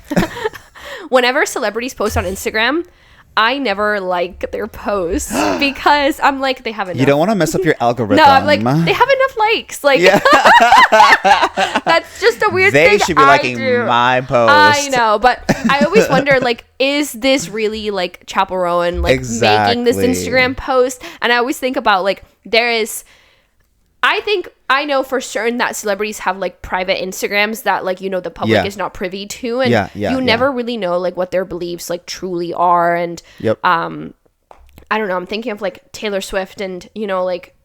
whenever celebrities post on Instagram, I never like their posts because I'm like, they have enough. You don't want to mess up your algorithm. No, I'm like, they have enough likes. Like, that's just a weird thing. They should be liking my post. I know, but I always wonder, like, is this really like Chapel Rowan, like making this Instagram post? And I always think about like, I know for certain that celebrities have like private Instagrams that like, you know, the public is not privy to, and you never really know like what their beliefs like truly are. And I don't know, I'm thinking of like Taylor Swift, and you know, like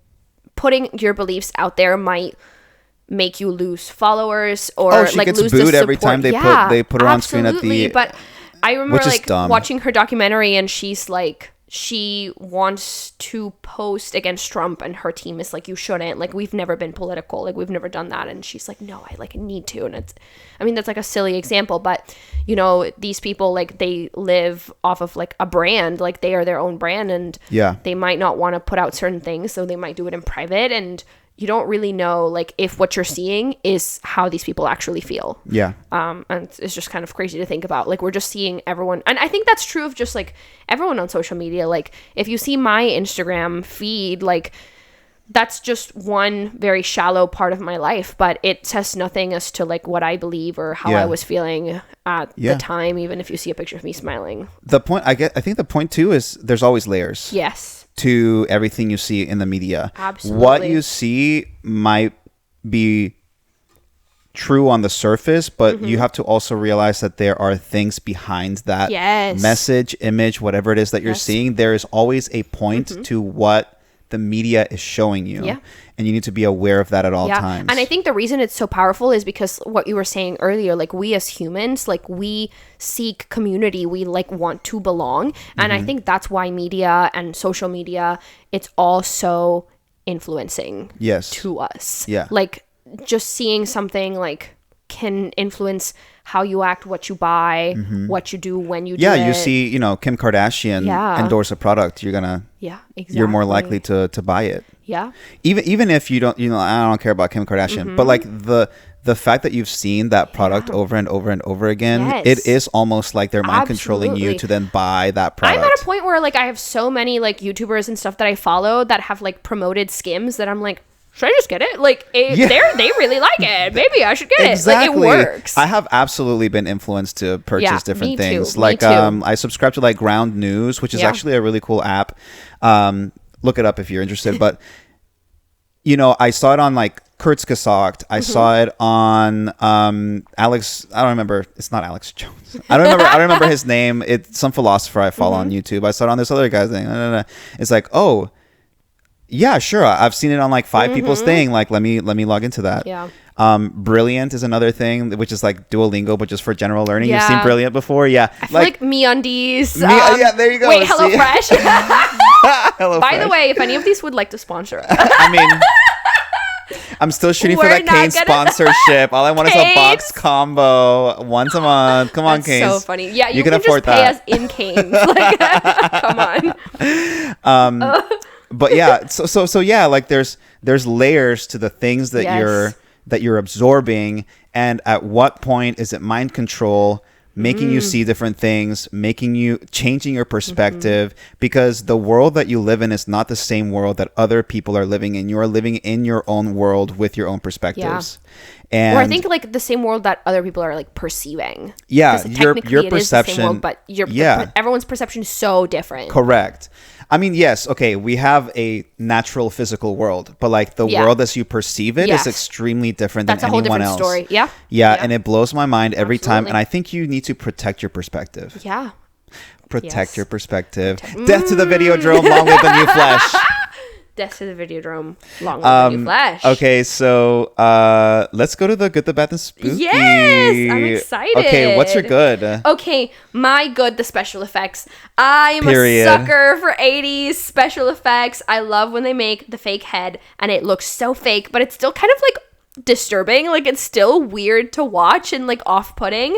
putting your beliefs out there might make you lose followers or she like gets lose booed the support. every time they put her on screen at the. But I remember like dumb. watching her documentary, and she's like, she wants to post against Trump, and her team is like, you shouldn't, like we've never been political, like we've never done that. And she's like, no, I like need to. And it's, I mean, that's like a silly example, but you know, these people like they live off of like a brand, like they are their own brand, and they might not want to put out certain things, so they might do it in private, and you don't really know like if what you're seeing is how these people actually feel. And it's just kind of crazy to think about, like we're just seeing everyone, and I think that's true of just like everyone on social media. Like if you see my Instagram feed, like that's just one very shallow part of my life, but it says nothing as to like what I believe or how I was feeling at the time, even if you see a picture of me smiling. The point I think the point too is there's always layers to everything you see in the media. Absolutely. What you see might be true on the surface, but you have to also realize that there are things behind that message, image, whatever it is that you're seeing. There is always a point to what the media is showing you, and you need to be aware of that at all times. And I think the reason it's so powerful is because what you were saying earlier, like we as humans, like we seek community, we like want to belong, and I think that's why media and social media, it's all so influencing to us. Like just seeing something like can influence how you act, what you buy, what you do when you do it. You see, you know, Kim Kardashian endorse a product, you're gonna you're more likely to buy it. Even if you don't, you know, I don't care about Kim Kardashian, but like the fact that you've seen that product over and over and over again, it is almost like they're mind controlling you to then buy that product. I'm at a point where like I have so many like YouTubers and stuff that I follow that have like promoted Skims that I'm like, should I just get it? Like, they really like it. Maybe I should get it. Like, it works. I have absolutely been influenced to purchase different things. Too. Like, I subscribe to like Ground News, which is actually a really cool app. Look it up if you're interested. But, you know, I saw it on like Kurzgesagt. I saw it on Alex. I don't remember. It's not Alex Jones. I don't remember his name. It's some philosopher I follow on YouTube. I saw it on this other guy's thing. It's like, oh. Yeah, sure. I've seen it on like 5 people's thing. Like, let me log into that. Brilliant is another thing, which is like Duolingo, but just for general learning. You've seen Brilliant before? I feel like MeUndies. There you go. Wait, HelloFresh. By the way, if any of these would like to sponsor us. I mean, I'm still shooting for that Kane sponsorship. All I want is a box combo once a month. Come on, Kane. So funny. Yeah, you can afford just pay us in Canes. Like, come on. But yeah, so yeah, like there's layers to the things that you're absorbing, and at what point is it mind control, making you see different things, changing your perspective, because the world that you live in is not the same world that other people are living in. You are living in your own world with your own perspectives. And or I think like the same world that other people are like perceiving. Yeah, your perception, is the same world, but everyone's perception is so different. Correct. I mean, yes, okay, we have a natural physical world, but like the world as you perceive it is extremely different than anyone else. That's a whole different story. Yeah, and it blows my mind every time. And I think you need to protect your perspective. Yeah. Protect your perspective. Death to the Videodrome, long live the new flesh. Death to the Videodrome, long live the new flesh. Okay, so let's go to the good, the bad, and spooky. Yes, I'm excited. Okay, what's your good? Okay, my good, the special effects. I am a sucker for 80s special effects. I love when they make the fake head and it looks so fake, but it's still kind of like disturbing. Like it's still weird to watch and like off-putting.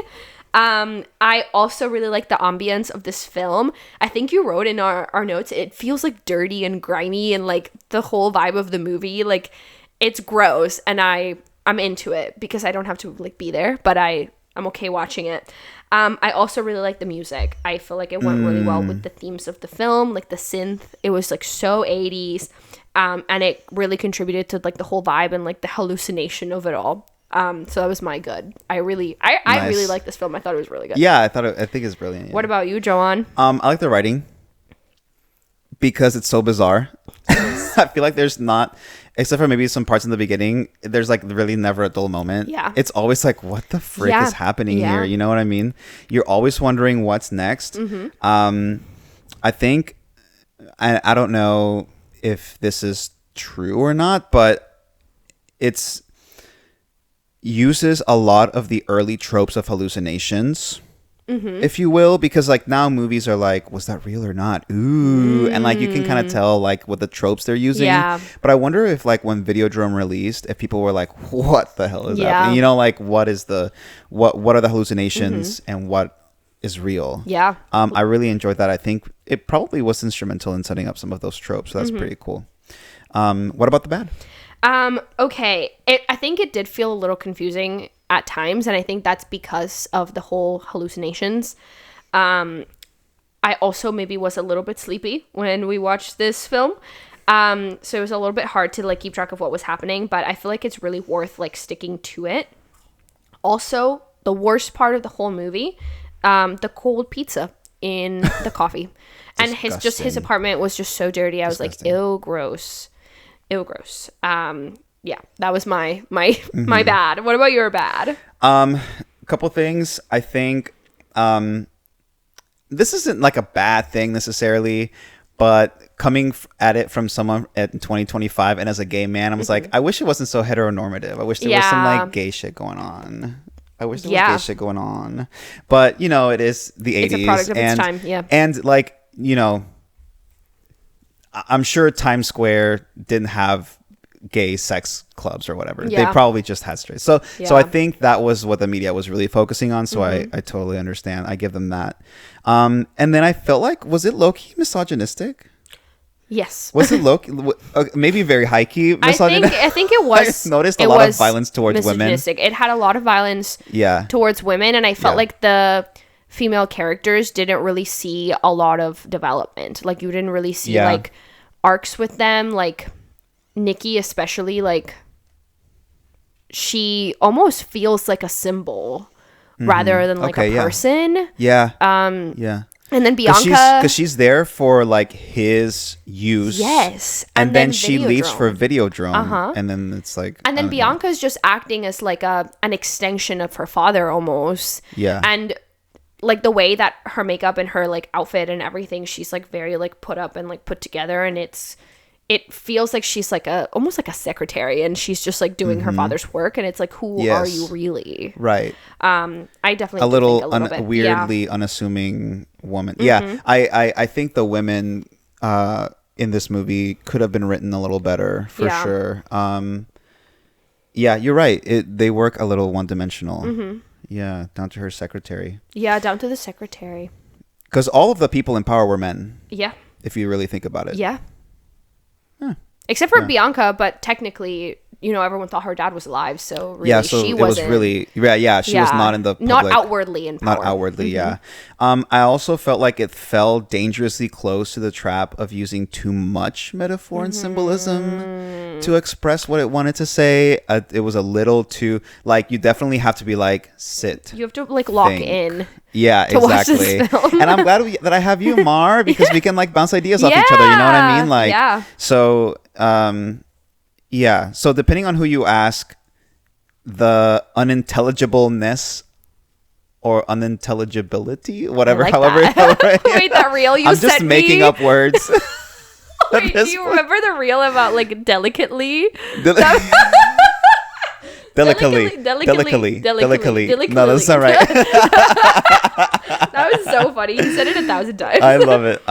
I also really like the ambience of this film. I think you wrote in our notes, it feels like dirty and grimy and like the whole vibe of the movie, like it's gross and I'm into it because I don't have to like be there, but I'm okay watching it. I also really like the music. I feel like it went really well with the themes of the film, like the synth. It was like so 80s, and it really contributed to like the whole vibe and like the hallucination of it all. So that was my good. I really like this film. I thought it was really good. Yeah, I think it's brilliant. Yeah. What about you, Joanne? I like the writing because it's so bizarre. I feel like there's not, except for maybe some parts in the beginning, there's like really never a dull moment. Yeah. It's always like, what the frick is happening here? You know what I mean? You're always wondering what's next. I think, I don't know if this is true or not, but it's uses a lot of the early tropes of hallucinations, if you will, because like now movies are like, was that real or not? Ooh, and like you can kind of tell like what the tropes they're using. Yeah. But I wonder if like when Videodrome released, if people were like, what the hell is happening? You know, like what are the hallucinations and what is real? Yeah. I really enjoyed that. I think it probably was instrumental in setting up some of those tropes. So that's pretty cool. What about the bad? Okay. I think it did feel a little confusing at times, and I think that's because of the whole hallucinations. I also maybe was a little bit sleepy when we watched this film. So it was a little bit hard to like keep track of what was happening, but I feel like it's really worth like sticking to it. Also, the worst part of the whole movie, the cold pizza in the coffee. And his apartment was just so dirty. I was like, ew, gross. Yeah, that was my my bad. What about your bad? A couple things. I think this isn't like a bad thing necessarily, but coming at it from someone at 2025 and as a gay man, I was like, I wish it wasn't so heteronormative. I wish there was some like gay shit going on. But you know, it is the 80s. It's a product of its time. Yeah, and like, you know, I'm sure Times Square didn't have gay sex clubs or whatever. Yeah. They probably just had straight. So I think that was what the media was really focusing on. So I totally understand. I give them that. And then I felt like, was it low-key misogynistic? Yes. Was it low-key? Maybe very high-key misogynistic? I think it was. I noticed a lot of violence towards women. It had a lot of violence towards women. And I felt like the female characters didn't really see a lot of development. Like you didn't really see like arcs with them. Like Nikki especially, like she almost feels like a symbol rather than like a person. And then Bianca, because she's there for like his use. Yes. And then she leaves for Videodrome. And then it's like, and then Bianca's just acting as like an extension of her father almost. Yeah. And like the way that her makeup and her like outfit and everything, she's like very like put up and like put together, and it feels like she's like almost like a secretary, and she's just like doing her father's work, and it's like, who are you really? Right. I definitely a little bit. Weirdly unassuming woman. Yeah. I think the women in this movie could have been written a little better for sure. Yeah, you're right. They work a little one-dimensional. Yeah, down to her secretary. Yeah, down to the secretary. Because all of the people in power were men. Yeah. If you really think about it. Yeah. Except for Bianca, but technically everyone thought her dad was alive, so really yeah, so she it wasn't. was really, she was not in the public, not outwardly in power. not outwardly. Yeah. I also felt like it fell dangerously close to the trap of using too much metaphor and symbolism to express what it wanted to say. It was a little too, like, you definitely have to be like, sit, You have to like lock think. In. Yeah, to watch this exactly. film. And I'm glad that I have you, Mar, because we can like bounce ideas off each other. You know what I mean? Like, yeah. So, yeah. So depending on who you ask, the unintelligibleness or unintelligibility, whatever, I like however. that. Wait, that reel you I'm sent just making me? up words. Wait, do you remember the reel about like delicately? Delicately. No, that's not right. That was so funny. You said it 1,000 times. I love it.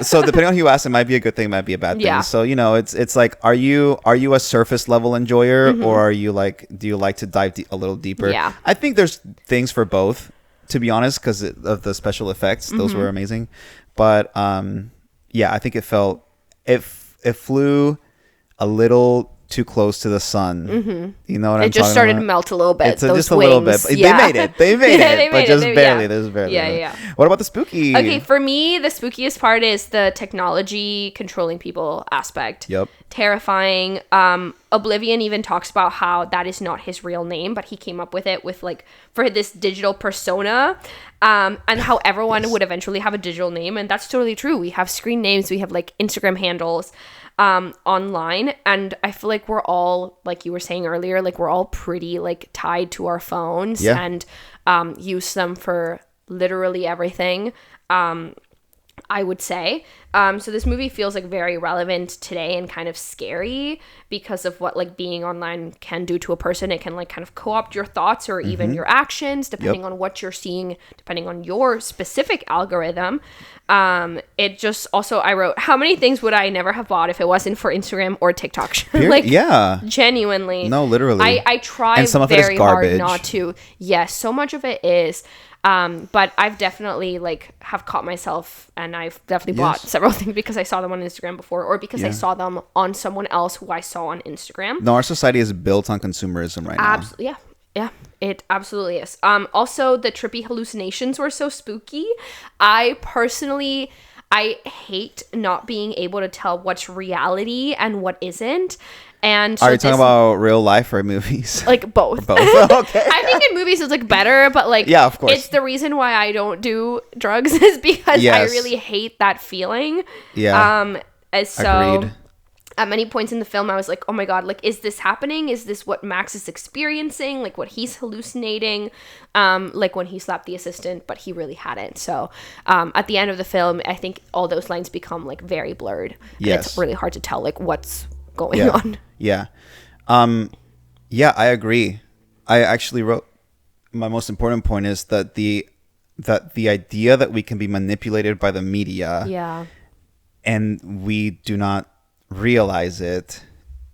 So depending on who you ask, it might be a good thing, it might be a bad thing. Yeah. So it's like, are you a surface level enjoyer, or are you like, do you like to dive a little deeper? Yeah. I think there's things for both, to be honest, because of the special effects. Those were amazing. But yeah, I think it flew a little too close to the sun. You know what I'm talking about? It just started to melt a little bit. It's those just a wings. little bit. Yeah. They made it. They made Yeah, it. But just barely. There's barely. Yeah. What about the spooky? Okay, for me, the spookiest part is the technology controlling people aspect. Yep. Terrifying. Oblivion even talks about how that is not his real name, but he came up with it with like for this digital persona, and how everyone would eventually have a digital name, and that's totally true. We have screen names, we have like Instagram handles, online, and I feel like we're all, like you were saying earlier, like we're all pretty like tied to our phones and use them for literally everything. I would say. So this movie feels like very relevant today and kind of scary because of what like being online can do to a person. It can like kind of co-opt your thoughts or even your actions, depending on what you're seeing, depending on your specific algorithm. It just also, I wrote, how many things would I never have bought if it wasn't for Instagram or TikTok? Like, yeah. Genuinely. No, literally. I try and some of it is very hard garbage. not to. Yes, so much of it is. But I've definitely like have caught myself, and I've definitely bought several things because I saw them on Instagram before, or because I saw them on someone else who I saw on Instagram. No, our society is built on consumerism right now. Yeah, it absolutely is. Also, the trippy hallucinations were so spooky. I hate not being able to tell what's reality and what isn't. And so are you talking about real life or movies? Like both. Both. Okay. I think in movies it's like better, but like yeah, of course. It's the reason why I don't do drugs is because I really hate that feeling. Yeah. So agreed. At many points in the film I was like, oh my god, like is this happening? Is this what Max is experiencing? Like what he's hallucinating? Like when he slapped the assistant, but he really hadn't. So at the end of the film, I think all those lines become like very blurred. Yes. And it's really hard to tell like what's going on. Yeah. Yeah, I agree. I actually wrote my most important point is that the idea that we can be manipulated by the media and we do not realize it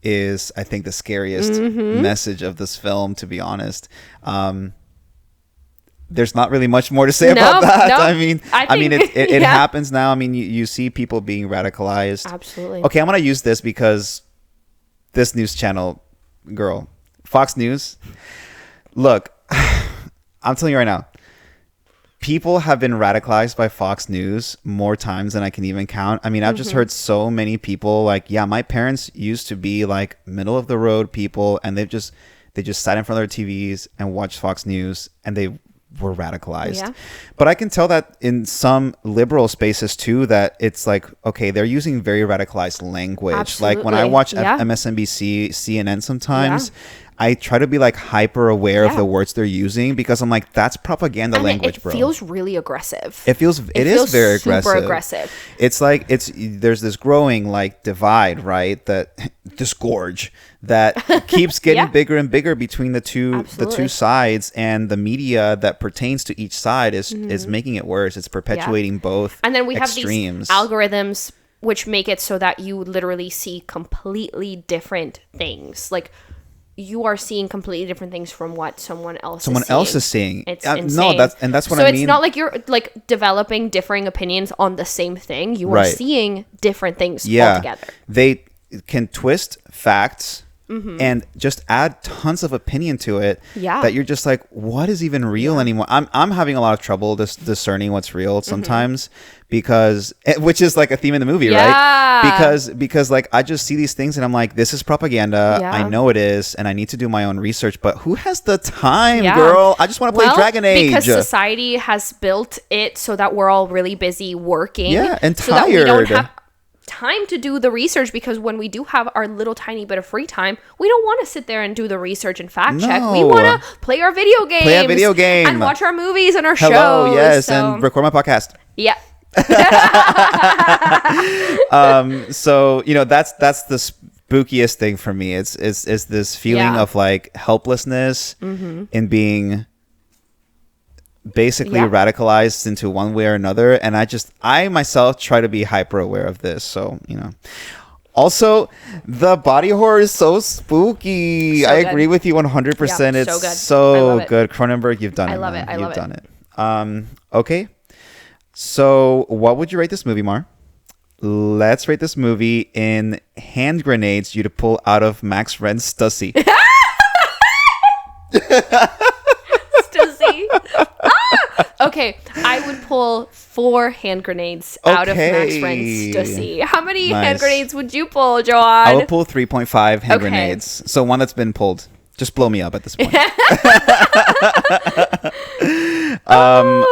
is, I think, the scariest message of this film, to be honest. There's not really much more to say about that. I mean, it happens now. I mean, you see people being radicalized. Absolutely. Okay, I'm going to use this because this news channel, girl, Fox News. Look, I'm telling you right now, people have been radicalized by Fox News more times than I can even count. I mean, I've just heard so many people like, yeah, my parents used to be like middle of the road people, and they just sat in front of their TVs and watched Fox News, and they were radicalized. Yeah. But I can tell that in some liberal spaces too, that it's like, okay, they're using very radicalized language. Absolutely. Like when I watch MSNBC, CNN sometimes, I try to be like hyper aware of the words they're using, because I'm like, that's propaganda language, bro. It feels really aggressive. It is very super aggressive. It's like there's this growing like divide, right? That disgorge that keeps getting bigger and bigger between the two sides, and the media that pertains to each side is making it worse. It's perpetuating both. And then we extremes. Have these algorithms which make it so that you literally see completely different things. Like, you are seeing completely different things from what someone else is seeing. It's insane. No, that's what I mean. So it's not like you're like developing differing opinions on the same thing. You are seeing different things altogether. They can twist facts and just add tons of opinion to it. Yeah. That you're just like, what is even real anymore? I'm having a lot of trouble discerning what's real sometimes because, which is like a theme in the movie, right? Because like I just see these things and I'm like, this is propaganda. Yeah. I know it is, and I need to do my own research. But who has the time, girl? I just want to play Dragon Age. Because society has built it so that we're all really busy working. Yeah, and so that we tired. don't have time to do the research, because when we do have our little tiny bit of free time, we don't want to sit there and do the research and fact check. We want to play our video games. Play a video game. And watch our movies and our Hello, shows. yes, so. and record my podcast. Yeah. So, you know, that's the spookiest thing for me. It's this feeling of like helplessness in being basically radicalized into one way or another, and I myself try to be hyper aware of this. So, you know, also the body horror is so spooky. So I good. agree with you 100%. Yeah, It's so so good. Cronenberg, you've done it. I love it. I love You've done it. Okay, so what would you rate this movie, Mar? Let's rate this movie in hand grenades you to pull out of Max Wren's Stussy. Stussy. Okay, I would pull 4 hand grenades out of Max Wren's Stussy. How many hand grenades would you pull, Joanne? I would pull 3.5 hand grenades. So one that's been pulled. Just blow me up at this point.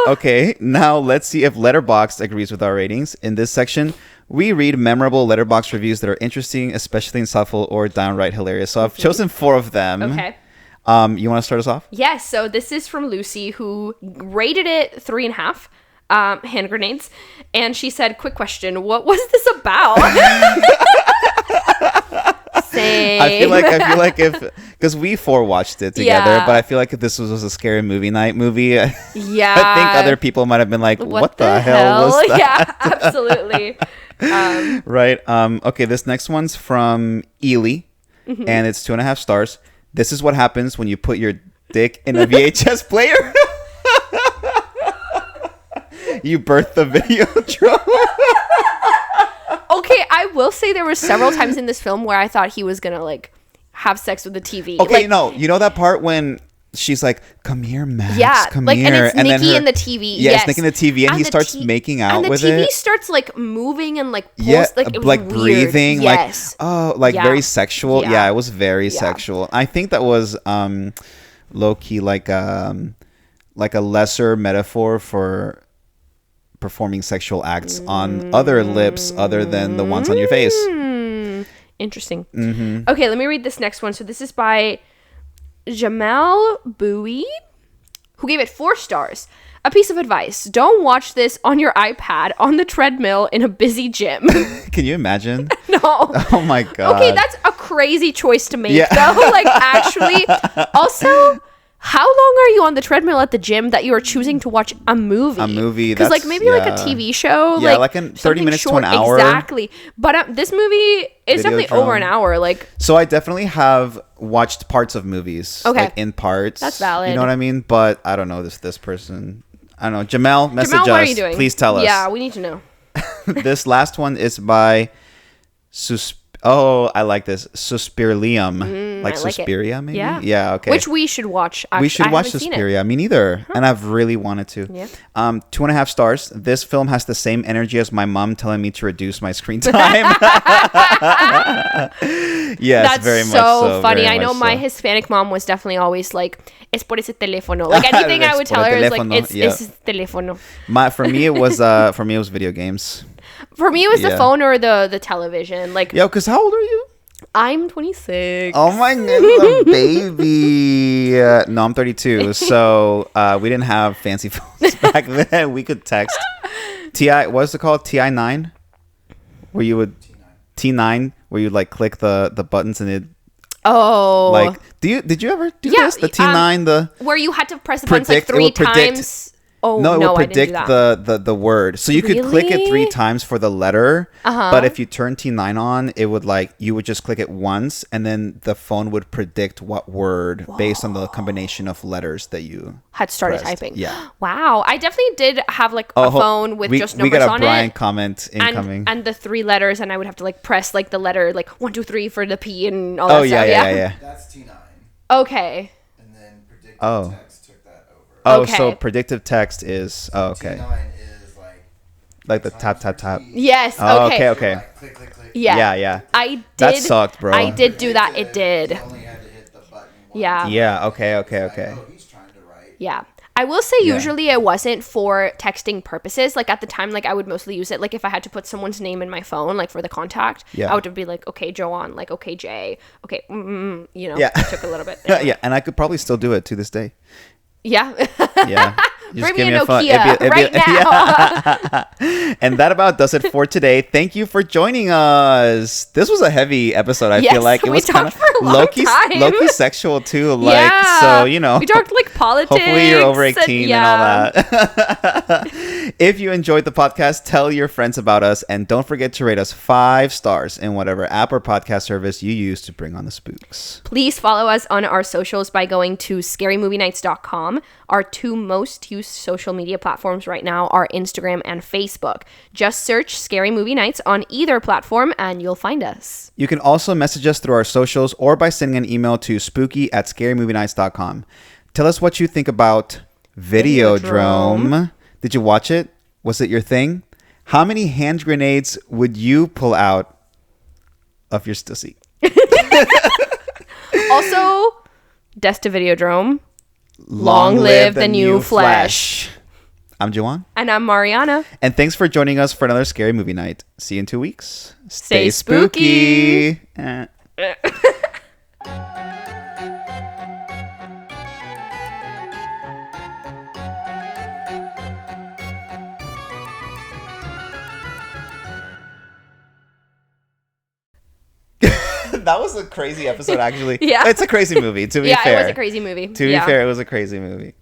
Okay, now let's see if Letterboxd agrees with our ratings. In this section, we read memorable Letterboxd reviews that are interesting, especially insightful, or downright hilarious. So I've chosen 4 of them. Okay. You want to start us off? Yes, so this is from Lucy, who rated it 3.5 hand grenades, and she said, "Quick question: what was this about?" Same. I feel like if because we 4 watched it together, but I feel like if this was a scary movie night movie, yeah, I think other people might have been like, "What the hell was that?" Yeah, absolutely. Right. Okay. This next one's from Ely, and it's 2.5 stars. This is what happens when you put your dick in a VHS player. You birthed the Videodrome. Okay, I will say there were several times in this film where I thought he was gonna like have sex with the TV. Okay, like, no, you know that part when she's like, "Come here, Max. Yeah, come like, here," and it's Nikki then in the TV. Yeah, yes. it's Nikki in the TV, and he starts making out with it. And the TV starts like moving and like pulse, Yeah, like, it was like weird. breathing, yes. very sexual. Yeah, it was very Yeah. sexual. I think that was low key like a lesser metaphor for performing sexual acts on other lips other than the ones on your face. Interesting. Okay, let me read this next one. So this is by Jamal Bowie, who gave it 4 stars. A piece of advice: don't watch this on your iPad on the treadmill in a busy gym. Can you imagine? No. Oh my god. Okay, that's a crazy choice to make, though. Like, actually. Also, how long are you on the treadmill at the gym that you are choosing to watch a movie? A movie, because like maybe like a TV show, yeah, like in 30 minutes to an hour. Exactly. But this movie is definitely over an hour. Like, so I definitely have watched parts of movies. Okay, like in parts. That's valid. You know what I mean? But I don't know this person. I don't know. Jamal, message us. What are you doing? Please tell us. Yeah, we need to know. This last one is by Oh, I like this. Suspirium. Like Suspiria, maybe? Yeah, okay. Which we should watch. We should watch Suspiria. Me neither. And I've really wanted to. Yeah. 2.5 stars. This film has the same energy as my mom telling me to reduce my screen time. Yes, that's very much so funny. I know so. my Hispanic mom was definitely always like, "Es por ese teléfono." Like anything I would tell her is like, "It's teléfono." For me, it was video games. For me, it was the phone or the television. Like, yo, because how old are you? I'm 26. Oh my god, baby. No, I'm 32. So we didn't have fancy phones back then. We could text. What's it called? TI9? Where you would T9, where you like click the buttons and it. Oh. Like, did you ever do this? The T9, where you had to press the buttons like 3 times. Oh, No, it no, will I didn't do predict that. the word. So you could click it 3 Really? times for the letter, Uh-huh. but if you turn T9 on, it would you would just click it once, and then the phone would predict what word based on the combination of letters that you Had started pressed. typing. Yeah. Wow. I definitely did have like a phone with just we numbers got a on Brian it. comment incoming. And the 3 letters, and I would have to like press like the letter like 1, 2, 3 for the P and all that Oh stuff. yeah. That's T9. Okay. And then predictive Oh. text took that over. Oh, Okay. so predictive text is okay. T9 is Like the tap tap tap. Yes. Oh, Okay. okay. Like, click, click, click. Yeah. Yeah. I did. That sucked, bro. I did do that. It did. You only had to hit the button once. Yeah. Yeah. Okay. It's like, Okay. oh, he's trying to write. Yeah. I will say Yeah. usually it wasn't for texting purposes. Like at the time, like I would mostly use it like if I had to put someone's name in my phone, like for the contact. Yeah. I would be like, okay, Joanne, like okay, Jay, okay, you know. Yeah. It took a little bit. Yeah, and I could probably still do it to this day. Yeah. Yeah. You just Bring me give a phone. Nokia right now. And that about does it for today. Thank you for joining us. This was a heavy episode. I Yes, feel like it we was kind of talked for a long time. low-key sexual too. Like, Yeah. so, you know. We talked like politics. Hopefully you're over 18 yeah. and all that. If you enjoyed the podcast, tell your friends about us, and don't forget to rate us 5 stars in whatever app or podcast service you use to bring on the spooks. Please follow us on our socials by going to scarymovienights.com. Our 2 most used social media platforms right now are Instagram and Facebook. Just search Scary Movie Nights on either platform and you'll find us. You can also message us through our socials or by sending an email to spooky@scarymovienights.com. Tell us what you think about Videodrome. Did you watch it? Was it your thing? How many hand grenades would you pull out of your stussy? Also, Death to Videodrome. Long live the new flesh. I'm Juwan. And I'm Mariana. And thanks for joining us for another scary movie night. See you in 2 weeks. Stay spooky. Eh. That was a crazy episode, actually. Yeah. It's a crazy movie, to be Yeah, fair. it was a crazy movie. To be fair, it was a crazy movie.